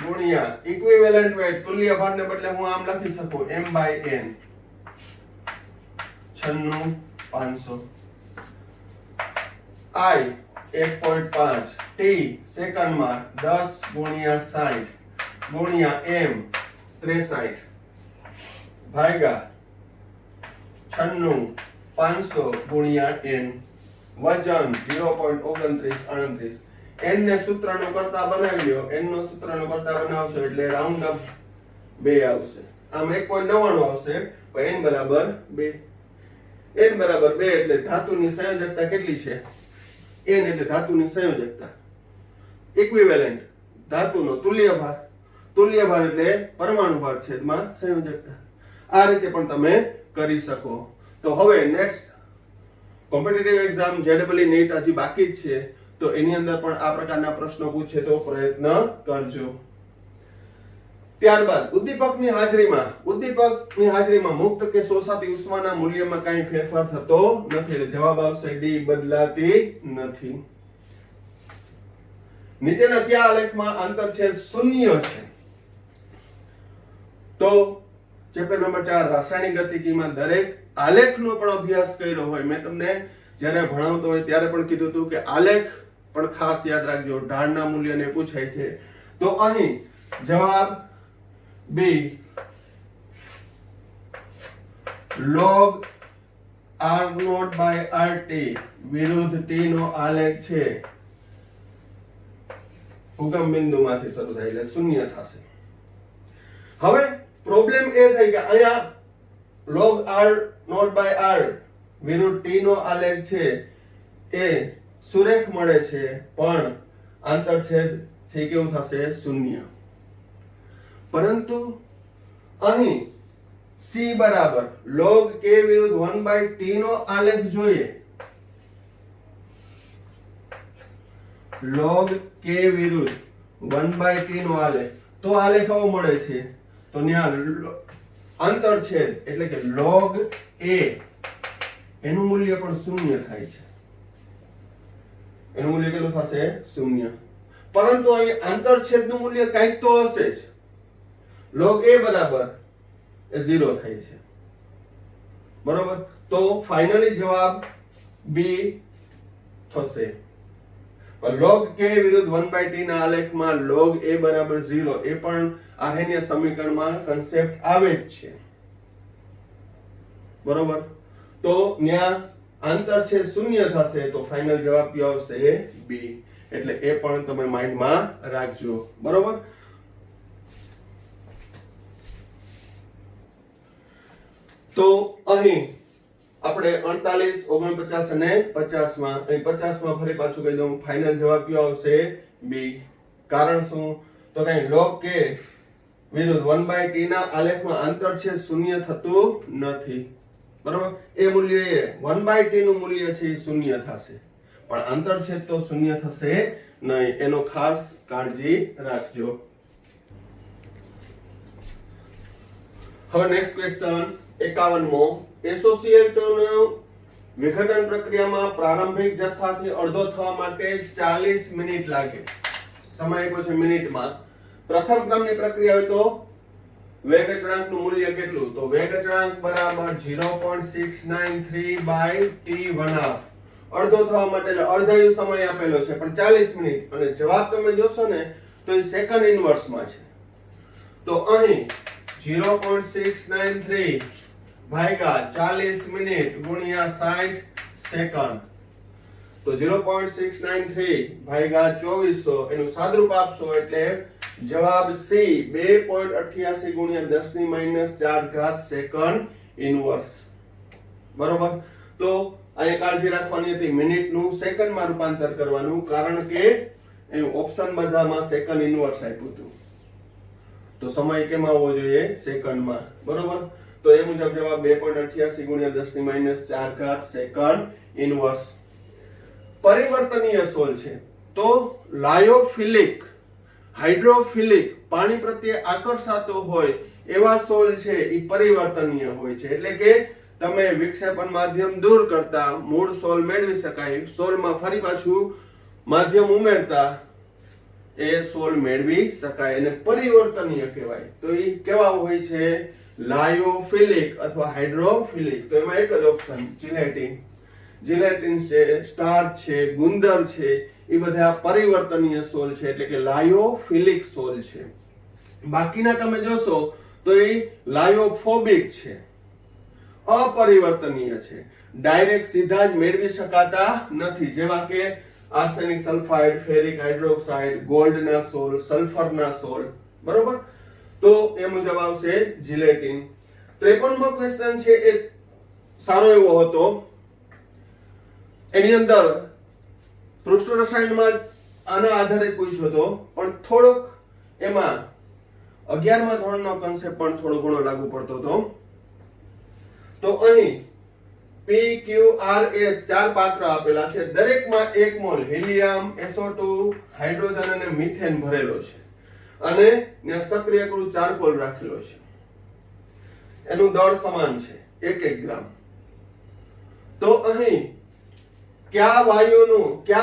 ગુણ્યા ઇક્વિવેલન્ટ વેટ, તુલ્ય ભારને બદલે હું આમ લખી શકું m/n 96,500. I 1.5, T સેકન્ડમાં 10 ગુણ્યા 60 ગુણ્યા m 63 ભાગ્યા 96,500 ગુણ્યા n, વજન 0.2938. n ને સૂત્રનો કરતા બનાવી લ્યો, n નો સૂત્રનો કરતા બનાવશો એટલે રાઉન્ડ અપ 2 આવશે. આમ 1.99 આવશે, પણ n બરાબર 2. n બરાબર 2 એટલે ધાતુની સંયોજકતા કેટલી છે? n એટલે ધાતુની સંયોજકતા, ઇક્વિવેલન્ટ ધાતુનો તુલ્ય ભાર, તુલ્ય ભાર એટલે પરમાણુ ભાર છેદમાં સંયોજકતા. આ રીતે પણ તમે કરી શકો. તો હવે next competitive exam JEE NEET હજી બાકી જ છે, તો એની અંદર પણ આ પ્રકારના પ્રશ્નો પૂછે તો પ્રયત્ન કરજો. ત્યારબાદ ઉદ્દીપકની હાજરીમાં મુક્ત કે શોષાતી ઉષ્માના મૂલ્યમાં કાંઈ ફેરફાર થતો નથી, એટલે જવાબ આવશે ડી, બદલાતી નથી. નીચેના કયા આલેખમાં આંતરછેદ શૂન્ય છે? તો ચેપ્ટર નંબર 4 રાસાયણિક ગતિકીમાં દરેક આલેખનો પણ અભ્યાસ કર્યો હોય. મેં તમને જ્યારે ભણાવતો હોય ત્યારે પણ કીધું હતું કે આલેખ પણ ખાસ યાદ રાખજો, ઢાળના મૂલ્યને પૂછાય છે. તો અહીં જવાબ બી log r0/rt વિરુદ્ધ t નો આલેખ છે, ઉગમ બિંદુમાંથી શરૂ થાય એટલે શૂન્ય થશે. હવે પ્રોબ્લેમ એ થઈ કે અહીંયા log r0/r વિરુદ્ધ t નો આલેખ છે એ સુરેખ મળે છે, પણ આંતરછેદ છે કેવું થશે? શૂન્ય. પરંતુ અહીં c બરાબર log k વિરુદ્ધ 1/t નો આલેખ જોઈએ. log k વિરુદ્ધ 1/t નો આલેખ, તો આલેખ આવો મળે છે. તો ત્યાં આંતરછેદ એટલે કે log a એનું મૂલ્ય પણ શૂન્ય થાય છે. એનું મૂલ્ય કેટલું થશે? શૂન્ય. પરંતુ અહીં આંતરછેદનું મૂલ્ય કંઈક તો હશે જ. log a બરાબર 0 થાય છે, બરોબર. તો ફાઇનલી જવાબ બી થશે. પણ log k વિરુદ્ધ 1/t ના આલેખમાં log a બરાબર 0 એ પણ આર્હેનીય સમીકરણમાં કન્સેપ્ટ આવે જ છે, બરોબર. તો ત્યાં આંતરછેદ શૂન્ય થશે, તો ફાઇનલ જવાબ કયો આવશે? બી. એટલે એ પણ તમે માઇન્ડમાં રાખજો, બરોબર. તો અહીં આપણે 48, 49 અને 50 માં, અહીં 50 માં ફરી પાછું કહી દઉં, ફાઇનલ જવાબ કયો આવશે? બી. કારણ શું? તો કઈ log k વિરુદ્ધ 1/t ના આલેખમાં આંતરછેદ શૂન્ય થતું નથી, બરોબર. એ મૂલ્ય એ 1/t નું મૂલ્ય છે એ શૂન્ય થશે, પણ આંતરછેદ તો શૂન્ય થશે નહીં, એનો ખાસ કાળજી રાખજો. હવે નેક્સ્ટ ક્વેશ્ચન 51મો. એસોસિએટનું વિઘટન પ્રક્રિયામાં પ્રારંભિક જથ્થાથી અડધો થવા માટે 40 મિનિટ લાગે. સમય આપ્યો છે મિનિટમાં. પ્રથમ ક્રમની પ્રક્રિયા હોય તો વેગ અચળાંકનું મૂલ્ય કેટલું? તો વેગ અચળાંક બરાબર 0.693/t1/2. અડધો થવા માટે એટલે અર્ધાયુ સમય આપેલો છે પણ 40 મિનિટ, અને જવાબ તમે જોશો ને તો એ સેકન્ડ ઇન્વર્સમાં છે. તો અહીં 0.693 ભાગ્યા 40 મિનિટ ગુણ્યા 60 સેકન્ડ, તો 0.693 ભાગ્યા 2400 એનું સાદરૂપ આપશો એટલે જવાબ સી 2.88 ગુણ્યા 10⁻⁴ સેકન્ડ ઇન્વર્સ, બરોબર. તો અહીં કાળજી રાખવાની હતી, મિનિટનું સેકન્ડમાં રૂપાંતર કરવાનું, કારણ કે અહીં ઓપ્શન બધામાં સેકન્ડ ઇન્વર્સ આપ્યું હતું, તો સમય કેમાં હોવો જોઈએ? સેકન્ડમાં, બરોબર. તો એ મુજબ જવાબ 2.88 ગુણ્યા 10⁻⁴ સેકન્ડ ઇન્વર્સ. પરિવર્તનીય સોલ છે તો લાયોફિલિક, હાઇડ્રોફિલિક, પાણી પ્રત્યે આકર્ષાતો હોય એવા સોલ છે એ પરિવર્તનીય હોય છે, એટલે કે તમે વિક્ષેપણ માધ્યમ દૂર કરતા મૂળ સોલ મેળવી શકાય, સોલમાં ફરી પાછું માધ્યમ ઉમેરતા એ સોલ મેળવી શકાય, અને પરિવર્તનીય કહેવાય. તો એ કેવા હોય છે? લાયોફિલિક અથવા હાઇડ્રોફિલિક. તો એમાં એક જ ઓપ્શન જિલેટિન. જિલેટિન છે, સ્ટાર્ચ છે, ગુંદર છે, એ બધા પરિવર્તનીય સોલ છે, એટલે કે લાયોફિલિક સોલ છે. બાકીના તમે જોશો તો એ લાયોફોબિક છે, અપરિવર્તનીય છે, ડાયરેક્ટ સીધા જ મેળવી શકાતા નથી, જેવા કે આર્સેનિક સલ્ફાઇડ, ફેરિક હાઇડ્રોક્સાઇડ, ગોલ્ડના સોલ, સલ્ફરના સોલ, બરોબર. તો એ મુજબ આવશે જિલેટિન. 53મો ક્વેશ્ચન છે એ સારો એવો હતો, એની અંદર પૃષ્ઠ રસાયણમાં આના આધારે પૂછ્યો હતો, પણ થોડોક એમાં 11મા ધોરણનો કન્સેપ્ટ પણ થોડો ઘણો લાગુ પડતો હતો. તો અહીં PQRS 4 પાત્ર આપેલા છે, દરેકમાં 1 મોલ હિલિયમ, SO2, હાઇડ્રોજન અને મિથેન ભરેલો છે, અને ત્યાં સક્રિયકૃત ચારકોલ રાખેલો છે. એનું દળ સમાન છે 1 ગ્રામ. તો અહીં કયા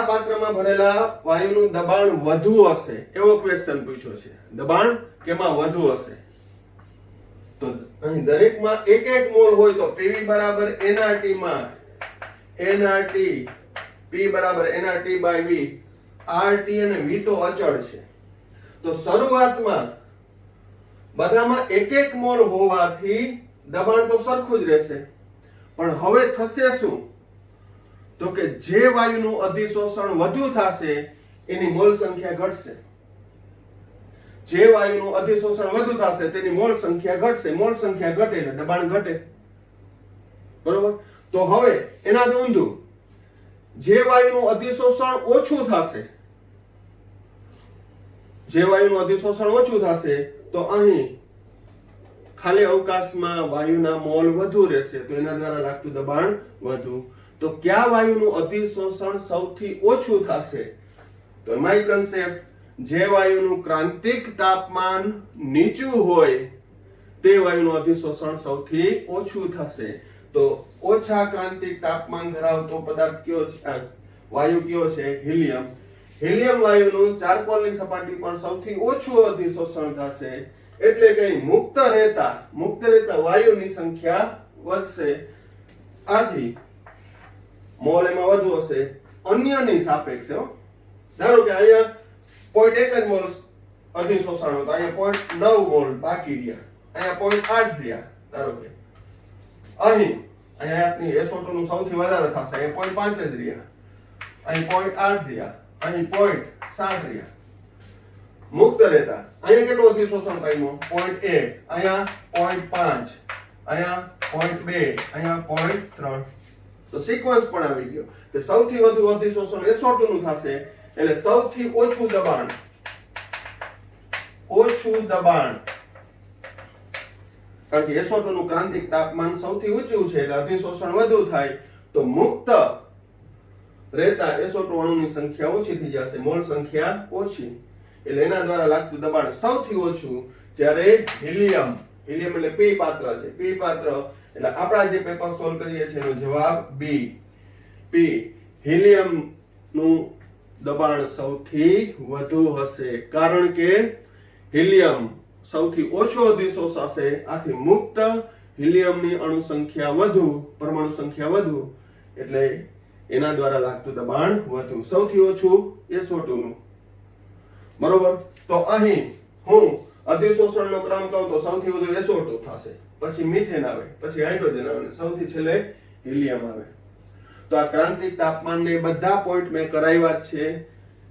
પાત્રમાં ભરેલા વાયુનું દબાણ વધુ હશે એવો ક્વેશ્ચન પૂછ્યો છે. દબાણ કેમાં વધુ હશે? તો અહીં દરેકમાં 1 મોલ હોય તો PV બરાબર nRT માં nRT, P બરાબર nRT/V, RT અને V તો અચળ છે. તો શરૂઆતમાં બધામાં 1 મોલ હોવાથી દબાણ તો સરખું જ રહેશે, પણ હવે થશે શું? તો કે જે વાયુનું અધિશોષણ વધુ થશે એની મોલ સંખ્યા ઘટશે. જે વાયુનું અધિશોષણ વધુ થશે તેની મોલ સંખ્યા ઘટશે, મોલ સંખ્યા ઘટે એટલે દબાણ ઘટે, બરોબર. તો હવે એના ઊંધું, જે વાયુનું અધિશોષણ ઓછું થશે, જે વાયુનું અધિશોષણ ઓછું થશે તો અહીં ખાલી અવકાશમાં વાયુના મોલ વધુ રહેશે, તો એના દ્વારા લાગતું દબાણ વધુ. તો કયા વાયુનું અધિશોષણ સૌથી ઓછું થશે? તો એમાં કન્સેપ્ટ, જે વાયુનું ક્રાંતિક તાપમાન નીચું હોય તે વાયુનું અધિશોષણ સૌથી ઓછું થશે. તો ઓછા ક્રાંતિક તાપમાન ધરાવતો પદાર્થ કયો છે? વાયુ કયો છે? હિલિયમ. હિલિયમ વાયુનું ચારકોલની સપાટી પર સૌથી ઓછું અધિશોષણ થશે, એટલે કે મુક્ત રહેતા વાયુની સંખ્યા વધશે, આથી મોલ એમાં વધુ હશે અન્યની સાપેક્ષે. ધારો કે અહીંયા 0.1 જ મોલ અધિશોષણ હતો, અહીંયા 0.9 મોલ બાકી રહ્યા, અહીંયા 0.8 રહ્યા. ધારો કે અહીંયા SO2 નું સૌથી વધારે થશે, અહીંયા 0.5 જ રહ્યા, અહીં 0.8 રહ્યા, અહીં 0.7 રહ્યા મુક્ત રહેતા અહીંયા કેટલું અધિશોષણ પામ્યું 0.1 અહીંયા 0.5 અહીંયા 0.2 અહીંયા 0.3 તો સિક્વન્સ પણ આવી ગયો કે સૌથી વધુ અધિશોષણ SO2 નું થશે એટલે સૌથી ઓછું દબાણ કારણ કે SO2 નું ક્રાંતિક તાપમાન સૌથી ઊંચું છે એટલે અધિશોષણ વધુ થાય તો મુક્ત રહેતા SO2 અણુની સંખ્યા ઓછી થઈ જશે મોલ સંખ્યા ઓછી એટલે એના દ્વારા લાગતું દબાણ સૌથી ઓછું જ્યારે હિલિયમ એટલે P પાત્ર છે P પાત્ર એટલે આપણા જે પેપર સોલ્વ કરીએ છીએ એનો જવાબ B P હિલિયમ નું દબાણ સૌથી વધુ હશે કારણ કે હિલિયમ સૌથી ઓછો અધિશોષાશે આથી મુક્ત હિલિયમની અણુ સંખ્યા વધુ પરમાણુ સંખ્યા વધુ એટલે એના દ્વારા લાગતું દબાણ વધુ સૌથી ઓછું SO2 નું બરોબર તો અહીં હું અધિશોષણનો ક્રમ કહું તો સૌથી વધુ SO2 થશે પછી મિથેન આવે પછી હાઇડ્રોજન આવે અને સૌથી છેલ્લે હિલિયમ આવે તો આ ક્રાંતિક તાપમાનને બધા પોઈન્ટ મેં કરાવ્યા છે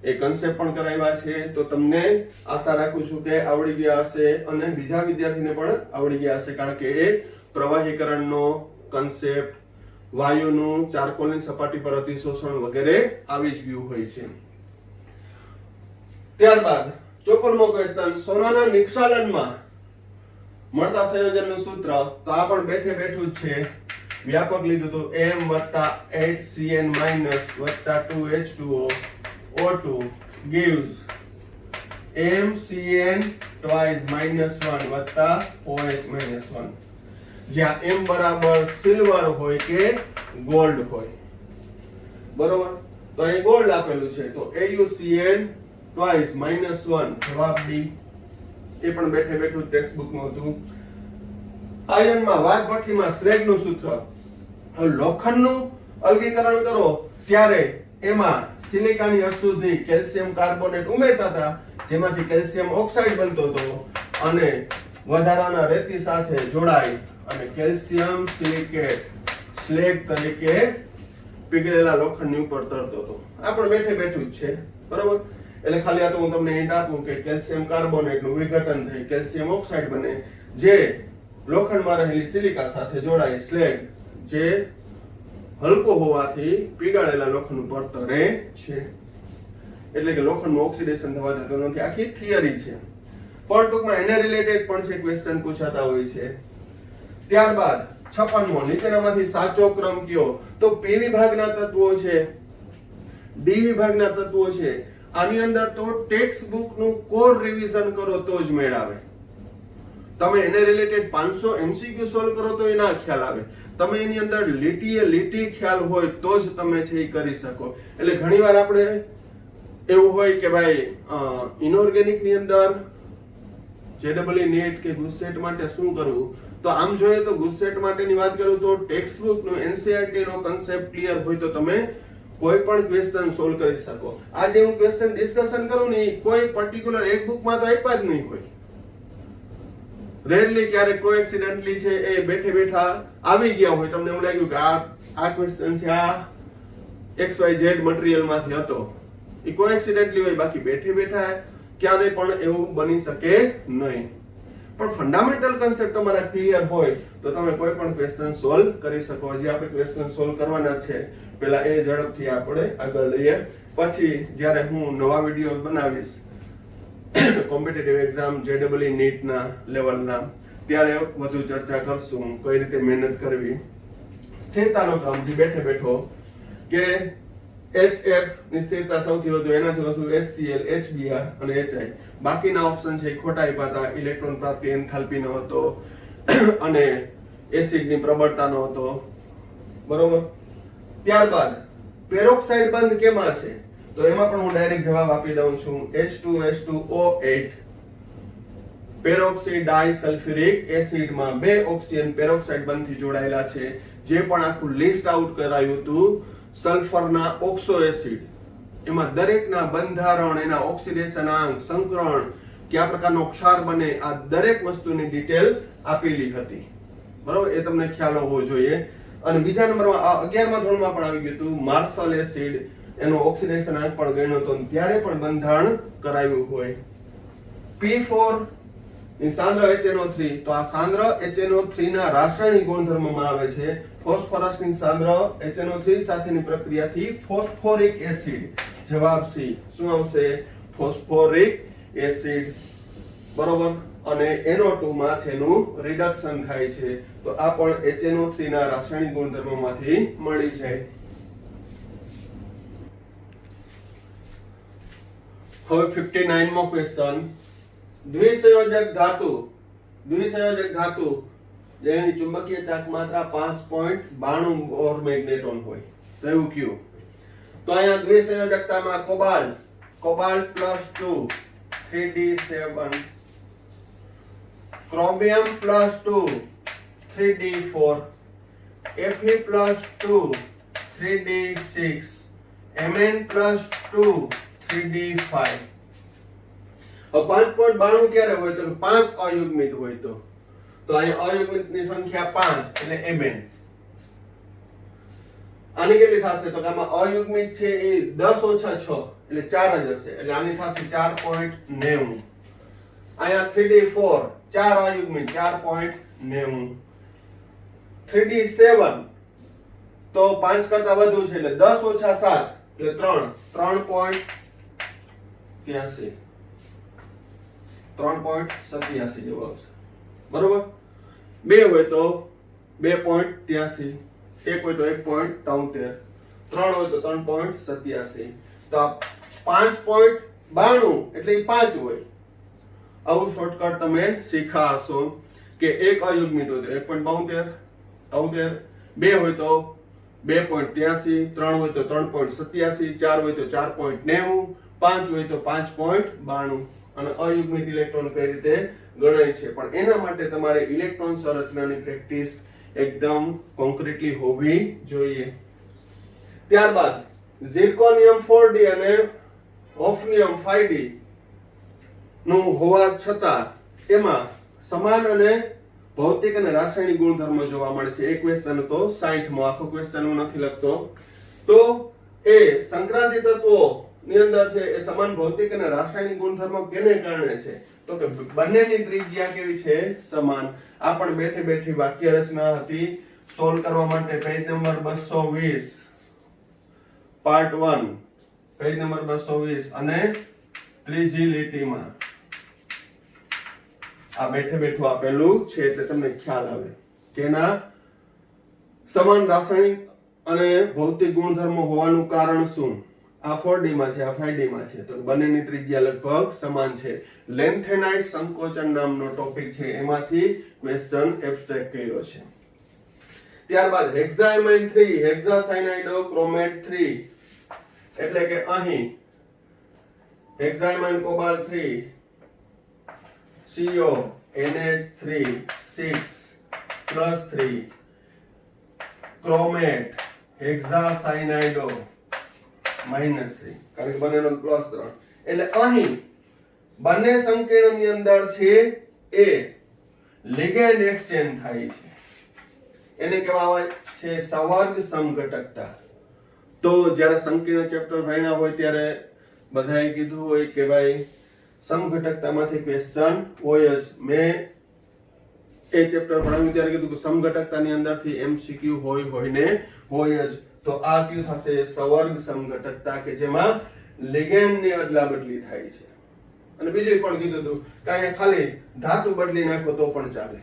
એ કન્સેપ્ટ પણ કરાવ્યા છે તો તમને આશા રાખું છું કે આવડી ગયા હશે અને બીજા વિદ્યાર્થીને પણ આવડી ગયા હશે કારણ કે એ પ્રવાહીકરણનો કન્સેપ્ટ વાયુનું ચારકોલની સપાટી પર અધિશોષણ વગેરે આવી જ ગયું હોય છે ત્યારબાદ 54મો ક્વેશ્ચન સોનાના નિક્ષાલનમાં મળતા સંયોજનનું સૂત્ર તો આ પણ બેઠે બેઠું જ છે વ્યાપક લીધું તો M + 8Cn - 2H2O O2 gives MCN twice -1 + OH -1 જ્યાં M બરાબર સિલ્વર હોય કે ગોલ્ડ હોય બરોબર તો અહીં ગોલ્ડ આપેલું છે તો AuCN twice -1 જવાબ D એ પણ બેઠે બેઠું ટેક્સ્ટ બુક માં હતું આયનમાં વાઘભઠ્ઠીમાં સ્લેગનું સૂત્ર હવે લોખંડનું અલગીકરણ કરો ત્યારે એમાં સિલિકાની અશુદ્ધિ કેલ્શિયમ કાર્બોનેટ ઉમેરતા હતા જેમાંથી કેલ્શિયમ ઓક્સાઇડ બનતો હતો અને વધારાના રેતી સાથે જોડાઈ અને કેલ્શિયમ સિલિકેટ સ્લેગ તરીકે પીગળેલા લોખંડની ઉપર તરતો હતો આ પણ બેઠે બેઠું જ છે બરોબર એટલે ખાલી આ તો હું તમને હિન્ટ આપું કે કેલ્શિયમ કાર્બોનેટનું વિઘટન થઈ કેલ્શિયમ ઓક્સાઇડ બને જે લોખંડમાં રહેલી સિલિકા સાથે જોડાઈ સ્લેગ જે હલકો હોવાથી પીગાળેલા લોખંડ ઉપર તરે છે એટલે કે લોખંડનું ઓક્સિડેશન થવા જતું નથી આખી થિયરી છે પણ ટૂંકમાં એને રિલેટેડ પણ છે ક્વેશ્ચન પૂછાતા હોય છે ત્યારબાદ 56મો નીચેનામાંથી સાચો ક્રમ કયો તો P વિભાગના તત્વો છે D વિભાગના તત્વો છે આની અંદર તો ટેક્સ્ટ બુક નું કોર રિવિઝન કરો તો જ મેળ આવે તમે એને રિલેટેડ 500 MCQ સોલ્વ કરો તો એના ખ્યાલ આવે તમે એની અંદર લીટીએ લીટી ખ્યાલ હોય તો જ તમે છે એ કરી શકો એટલે ઘણીવાર આપણે એવું હોય કે ભાઈ ઇનઓર્ગેનિક ની અંદર JEE નેટ કે ગુસ્સેટ માટે શું કરવું તો આમ જોઈએ તો ગુસ્સેટ માટેની વાત કરું તો ટેક્સ્ટ બુક નો NCERT નો કન્સેપ્ટ ક્લિયર હોય તો તમે કોઈ પણ ક્વેશ્ચન સોલ્વ કરી શકો આજે હું ક્વેશ્ચન ડિસ્કશન કરું ને કોઈ પર્ટિક્યુલર એક બુકમાં તો આપ્યા જ નહીં હોય રેડલી ક્યારેક કોઈ એક્સિડન્ટલી છે એ બેઠે બેઠા આવી ગયા હોય તમને એવું લાગ્યું કે આ ક્વેશ્ચન છે આ XYZ મટીરીયલ માંથી હતો એ કોઈ એક્સિડન્ટલી હોય બાકી બેઠે બેઠા ક્યારે પણ એવું બની શકે નહીં પણ ફંડામેન્ટલ કન્સેપ્ટ તમારા ક્લિયર હોય તો તમે કોઈ પણ ક્વેશ્ચન સોલ્વ કરી શકો હજી આપણે ક્વેશ્ચન સોલ્વ કરવાના છે પહેલા એ ઝડપથી આપણે આગળ લઈએ પછી જ્યારે હું નવા વિડિયો બનાવીશ કોમ્પિટિટિવ એક્ઝામ JEE નીટ ના લેવલના ત્યારે વધુ ચર્ચા કરશું કઈ રીતે મહેનત કરવી સ્થિરતાનો ક્રમ જે બેઠે બેઠો કે HF ની સ્થિરતા સૌથી વધુ એનાથી વધુ HCl HBr અને HI બાકીના ઓપ્શન છે ખોટા આપ્યા હતા ઇલેક્ટ્રોન પ્રાપ્તિ એન્થાલ્પી નો હતો અને એસિડ ની પ્રબળતાનો હતો બરોબર ત્યારબાદ પેરોક્સાઇડ બંધ કેમાં છે તો એમાં પણ હું ડાયરેક્ટ જવાબ આપી દઉં છું H2SO8 પેરોક્સી ડાઇસલ્ફ્યુરિક એસિડ માં બે ઓક્સિજન પેરોક્સાઇડ બંધથી જોડાયેલા છે જે પણ આખું લિસ્ટ આઉટ કરાયું હતું સલ્ફરના ઓક્સો એસિડ એમાં દરેકના બંધારણ એના ઓક્સિડેશન આંક સંકરણ કયા પ્રકારનો ક્ષાર બને આ દરેક વસ્તુની ડિટેલ આપેલી હતી બરોબર એ તમને ખ્યાલ હોવો જોઈએ અને બીજા નંબરમાં 11મા ધોરણમાં પણ આવી ગયું હતું માર્શલ એસિડ એનો ઓક્સિડેશન આંક પણ ગણ્યો હતો ત્યારે પણ બંધારણ કરાવ્યું હોય. P4 ની સાંદ્ર HNO3 તો આ સાંદ્ર HNO3 ના રાસાયણિક ગુણધર્મમાં આવે છે ફોસ્ફરસની સાંદ્ર HNO3 સાથેની પ્રક્રિયાથી ફોસ્ફોરિક એસિડ. જવાબ C. શું આવશે? Phosphoric acid. બરોબર. અને NO2 માં છે એનું રિડક્શન થાય છે તો આ પણ HNO3 ના રાસાયણિક ગુણધર્મોમાંથી મળી જાય. હવે 59 મો ક્વેશ્ચન. દ્વિસંયોજક ધાતુ જેની ચુંબકીય ચાર્જ માત્રા 5.92 બોર મેગ્નેટ્રોન હોય તો એવું કયું? તો અહીંયા દ્વિસંયોજકતામાં cobalt +2 3d7, chromium +2 3d4, Fe+2 3d6, Mn+2 3d5. હવે 5.92 ક્યારે હોય તો 5 અયુગ્મિત હોય તો અહીં અયુગ્મિતની સંખ્યા 5 એટલે Mn. આની કેટલી થશે તો કે આમાં અયુગ્મિત છે એ 10 - 6 એટલે 4 જ હશે એટલે આની થશે 4.90. અહીંયા 3d4 4 અયુગ્મિત 4.90. 3d7 તો 5 કરતા વધુ છે એટલે 10 - 7 એટલે 3 3.83 3.87 જેવો આવશે. બરોબર. 2 હોય તો 2.83, 1 હોય તો 1.73, 3 હોય તો 3.87. તો આ 5.92 એટલે 5 હોય. આવું શોર્ટકટ તમે શીખા હશો કે એક અયુગ્મિત હોય તો 1.72, 2 હોય તો 2.83, 3 હોય તો 3.87, 4 હોય તો 4.90, 5 હોય તો 5.92. અને અયુગ્મિત ઇલેક્ટ્રોન કઈ રીતે ગણાય છે પણ એના માટે તમારે ઇલેક્ટ્રોન સંરચનાની પ્રેક્ટિસ એકદમ કોન્ક્રીટલી હોવી જોઈએ. ત્યારબાદ ઝિર્કોનિયમ 4d અને ઓફનિયમ 5d નું હોવા છતાં એમાં સમાન અને ભૌતિક અને રાસાયણિક ગુણધર્મો જોવા મળે છે. એક ક્વેશ્ચન તો 60 મો આખો ક્વેશ્ચન હું નથી લખતો. તો એ સંક્રાંતિ તત્વો ની અંદર છે એ સમાન ભૌતિક અને રાસાયણિક ગુણધર્મો કેને કારણે છે તો કે બંનેની ત્રિજ્યા કેવી છે? સમાન. આ પણ બેઠી બેઠી વાક્ય રચના હતી. સોલ્વ કરવા માટે page number 220 part 1 page number 220 અને ત્રીજી લીટીમાં આ બેઠે બેઠું આપેલું છે એટલે તમને ખ્યાલ આવે કે ના સમાન રાસાયણિક અને ભૌતિક ગુણધર્મો હોવાનું કારણ શું? આ 4d માં છે, આ 5d માં છે તો બંનેની ત્રિજ્યા લગભગ સમાન છે. લેન્થેનાઇટ સંકોચન નામનો ટોપિક છે એમાંથી ક્વેશ્ચન એબ્સ્ટ્રેક્ટ કર્યો છે. ત્યારબાદ હેક્સામાઇન 3 હેક્સાસાયનાઇડો ક્રોમેટ 3 એટલે કે અહીં હેક્સામાઇન કોબાલ્ટ 3 CO NH3 6 +3 ક્રોમેટ હેક્સાસાયનાઇડો -3 કારણ કે બંનેનો +3 એટલે અહીં બંને સંકીર્ણની અંદર છે એ લિગેન્ડ એક્સચેન્જ થાય છે. એને કહેવાય છે સંવર્ગ સમઘટકતા. તો જ્યારે સંકીર્ણ ચેપ્ટર ભણ્યા હોય ત્યારે બધાએ કીધું હોય કે ભાઈ સમઘટકતામાંથી ક્વેશ્ચન હોય જ. મેં એ ચેપ્ટર ભણાવ્યું ત્યારે કીધું કે સમઘટકતાની અંદરથી MCQ હોય જ. તો આ કયું થશે? સંવર્ગ સમઘટકતા કે જેમાં લિગેન્ડની અદલાબદલી થાય છે. અને બીજું પણ કીધું હતું કે અહીંયા ખાલી ધાતુ બદલી નાખો તો પણ ચાલે.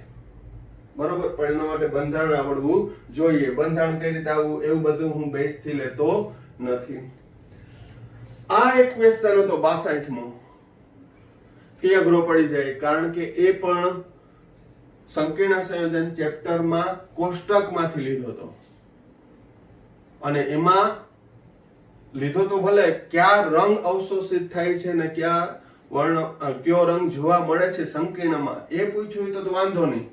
બરોબર. પણ એના માટે બંધારણ આવડવું જોઈએ. બંધારણ કઈ રીતે આવવું એવું બધું હું બેઝથી લેતો નથી. આ એક ક્વેશ્ચન હતો 62 મો. એ અઘરો પડી જાય કારણ કે એ પણ સંકીર્ણ સંયોજન ચેપ્ટરમાં કોષ્ટકમાંથી લીધો હતો અને એમાં લીધો તો ભલે કયા રંગ અવશોષિત થાય છે ને કયો રંગ જોવા મળે છે સંકીર્ણમાં એ પૂછ્યું તો વાંધો નહીં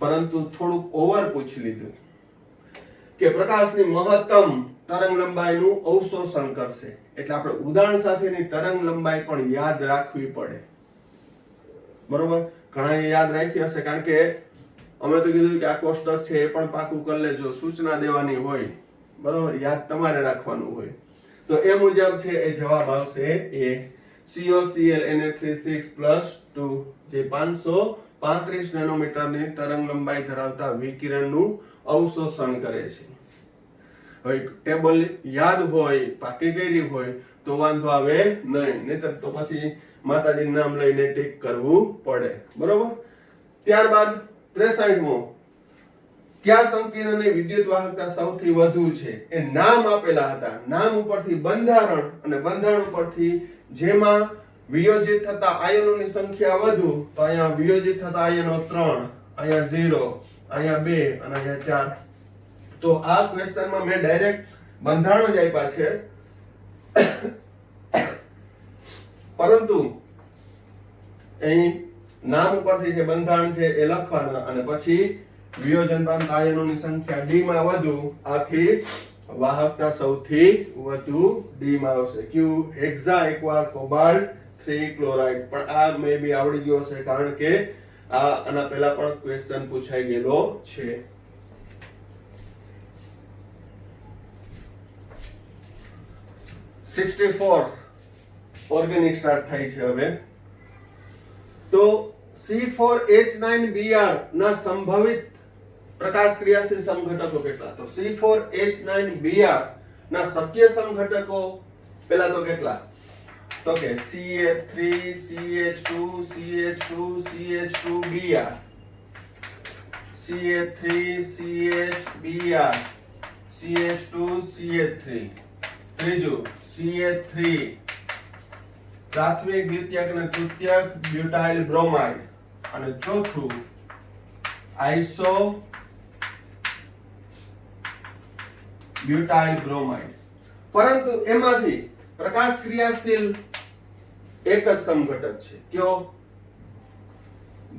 પરંતુ થોડુંક ઓવર પૂછી લીધું કે પ્રકાશની મહત્તમ તરંગ લંબાઈનું અવશોષણ કરશે એટલે આપણે ઉદાહરણ સાથેની તરંગ લંબાઈ પણ યાદ રાખવી પડે. બરોબર. ઘણા યાદ રાખી હશે કારણ કે અમે તો કીધું કે આ કોષ્ટક છે એ પણ પાકું કરી લેજો. સૂચના દેવાની હોય બરોબર, યાદ તમારે રાખવાનું હોય. તો એ મુજબ છે એ જવાબ આવશે એ. COCl Na3 + 2 જે 535 નેનોમીટરની તરંગ લંબાઈ ધરાવતા વિકિરણનું અવશોષણ કરે છે. હવે ટેબલ યાદ હોય, પાકી કરી હોય તો વાંધો આવે નહીં, નહીતર તો પછી માતાજીનું નામ લઈને ટીક કરવું પડે. બરોબર. ત્યારબાદ 63મો, કયા સંકીર્ણની વિદ્યુત વાહકતા સૌથી વધુ છે? એ નામ આપેલા હતા. નામ ઉપરથી બંધારણ અને બંધારણ ઉપરથી જેમાં વિયોજિત થતા આયનોની સંખ્યા વધુ, તો અહીંયા વિયોજિત થતા આયનો 3, અહીંયા 0, અહીંયા 2 અને અહીંયા 4. તો આ ક્વેશ્ચનમાં મેં ડાયરેક્ટ બંધારણ જ આપ્યા છે, પરંતુ અહીં નામ ઉપરથી જે બંધારણ છે એ લખવાના અને પછી વિયોજન પામતા આયનોની સંખ્યા d માં વધુ, આથી વાહકતા સૌથી વધુ d માં આવશે. ક્યુ? Hexa aqua cobalt 3 chloride. પણ આ મે બી આવડી ગયો હશે, કારણ કે આના પહેલા પણ ક્વેશ્ચન પૂછાઈ ગયેલો છે. ઓર્ગેનિક સ્ટાર્ટ થાય છે હવે. તો C4H9Br ના સંભવિત પ્રકાશ ક્રિયાશીલ સમઘટકો કેટલા? તો C4H9Br ના શક્ય સમઘટકો પેલા તો કેટલા? તો કે CH3 CH2 CH2 CH2Br, CH3 CHBr, CH2 CH3. ત્રીજું CH3 પ્રાથમિક, દ્વિતીયક અને તૃતીયક બ્યુટાઇલ બ્રોમાઇડ. અને ચોથું આઇસો બ્યુટાઇલ બ્રોમાઇડ. પરંતુ એમાંથી પ્રકાશ ક્રિયાશીલ એક જ સમઘટક છે. કયો?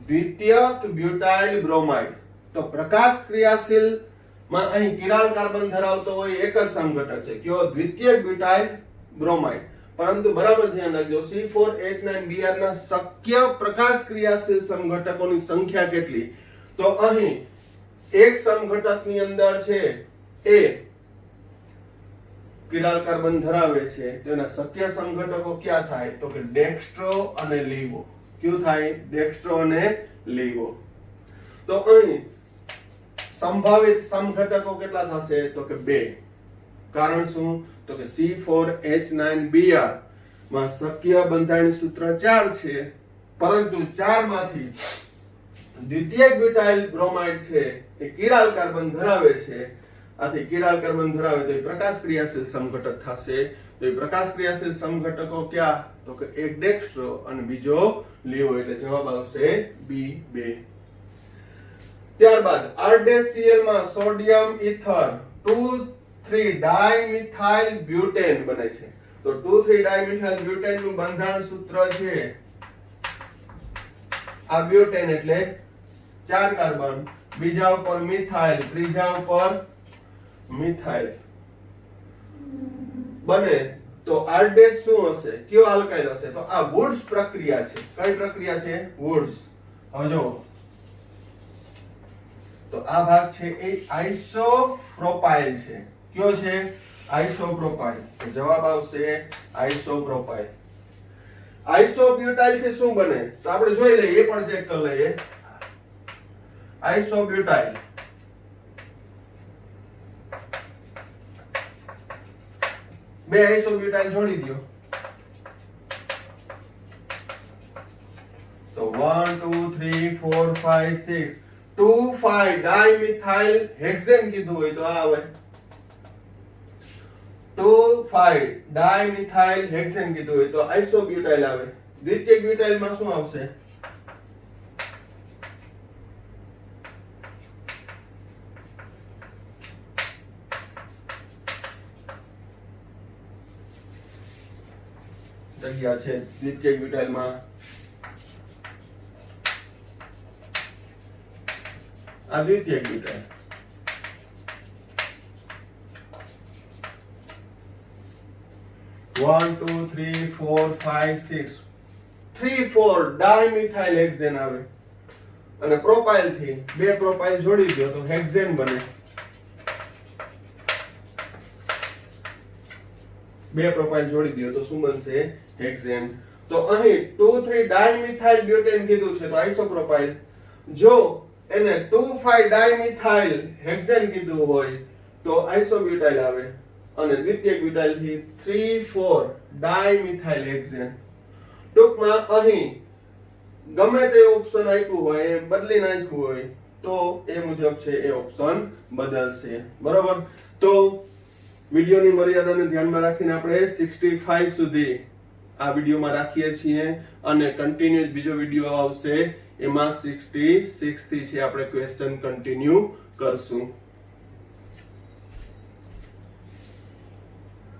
દ્વિતીયક બ્યુટાઇલ બ્રોમાઇડ. તો પ્રકાશ ક્રિયાશીલ માં અહીં કિરાલ કાર્બન ધરાવતો હોય એક જ સમઘટક છે. કયો? દ્વિતીયક બ્યુટાઇલ બ્રોમાઇડ. પરંતુ બરાબર ધ્યાન રાખજો, C4H9Br ના શક્ય પ્રકાશ ક્રિયાશીલ સમઘટકોની સંખ્યા કેટલી? તો અહીં એક સમઘટકની અંદર છે એ કિરાલ કાર્બન ધરાવે છે, તેના શક્ય સમઘટકો ક્યાં થાય? તો કે ડેક્સ્ટ્રો અને લીવો. કયું થાય? ડેક્સ્ટ્રો અને લીવો. તો અહીં સંભવિત સમઘટકો કેટલા થશે? તો કે 2. કારણ શું? તો કે C4H9Br માં શક્ય બંધારણીય સૂત્ર 4 છે, પરંતુ 4 માંથી દ્વિતીયક બ્યુટાઇલ બ્રોમાઇડ છે એ કિરાલ કાર્બન ધરાવે છે. આથી કિરાલ કાર્બન ધરાવે તો એ પ્રકાશ ક્રિયાશીલ સમઘટક થશે. તો એ પ્રકાશ ક્રિયાશીલ સમઘટકો ક્યાં? તો કે એક ડેક્સ્ટ્રો અને બીજો લીવો. એટલે જવાબ આવશે B2. ત્યારબાદ R-Cl માં સોડિયમ ઇથર 2,3 ડાઇમિથાઇલ બ્યુટેન બને છે. તો 2,3 ડાઇમિથાઇલ બ્યુટેન નું બંધારણ સૂત્ર છે આ બ્યુટેન એટલે 4 કાર્બન, બીજા ઉપર મિથાઇલ, ત્રીજા ઉપર મિથાઇલ બને. તો R' શું હશે? કયો આલ્કાઇલ હશે? તો આ વુડ્સ પ્રક્રિયા છે. કઈ પ્રક્રિયા છે? વુડ્સ. હવે જો, તો આ ભાગ છે એ આઇસોપ્રોપાઇલ છે. કયો છે? આઇસોપ્રોપાઇલ. તો જવાબ આવશે આઇસોપ્રોપાઇલ. આઇસોબ્યુટાઇલ થી શું બને? તો આપણે જોઈ લઈએ, એ પણ ચેક કરી લઈએ. આઇસોબ્યુટાઇલ બે આઇસોબ્યુટાઇલ જોડી દો. તો 1 2 3 4 5 6 2 5 ડાઇમિથાઇલ હેક્સેન કીધું હોય તો આ આવે 2 5 ડાઇમિથાઇલ હેક્સેન કીધું હોય તો આઇસોબ્યુટાઇલ આવે. દ્વિતીયક બ્યુટાઇલ માં શું આવશે? જગ્યા છે દ્વિતીયક બ્યુટાઇલ માં. આ દ્વિતીયક butyl. One, two, three, four, five, six. 3 4 dimethyl hexane આવે. અને પ્રોપાઇલ થી બે પ્રોપાઇલ જોડી દો તો હેક્સેન બને. બે પ્રોપાઇલ જોડી દો તો શું બનશે? હેક્ઝેન. તો અહીં 2,3 ડાયમિથાઇલ બ્યુટેન કીધું છે તો આઇસોપ્રોપાઇલ. જો એને 2,5 ડાયમિથાઇલ હેક્ઝેન કીધું હોય તો આઇસોબ્યુટાઇલ આવે. અને દ્વિતીયક બ્યુટાઇલ થી 3,4 ડાયમિથાઇલ હેક્ઝેન. ટૂંકમાં અહીં ગમે તે ઓપ્શન આપ્યું હોય એ બદલી નાખ્યું હોય તો એ મુજબ છે એ ઓપ્શન બદલશે. બરોબર. તો વિડિયોની મર્યાદાને ધ્યાનમાં રાખીને આપણે 65 સુધી આ વિડિયોમાં રાખીએ છીએ અને કન્ટિન્યુઅસ બીજો વિડિયો આવશે એમાં 66 થી છે આપણે ક્વેશ્ચન કન્ટિન્યુ કરશું.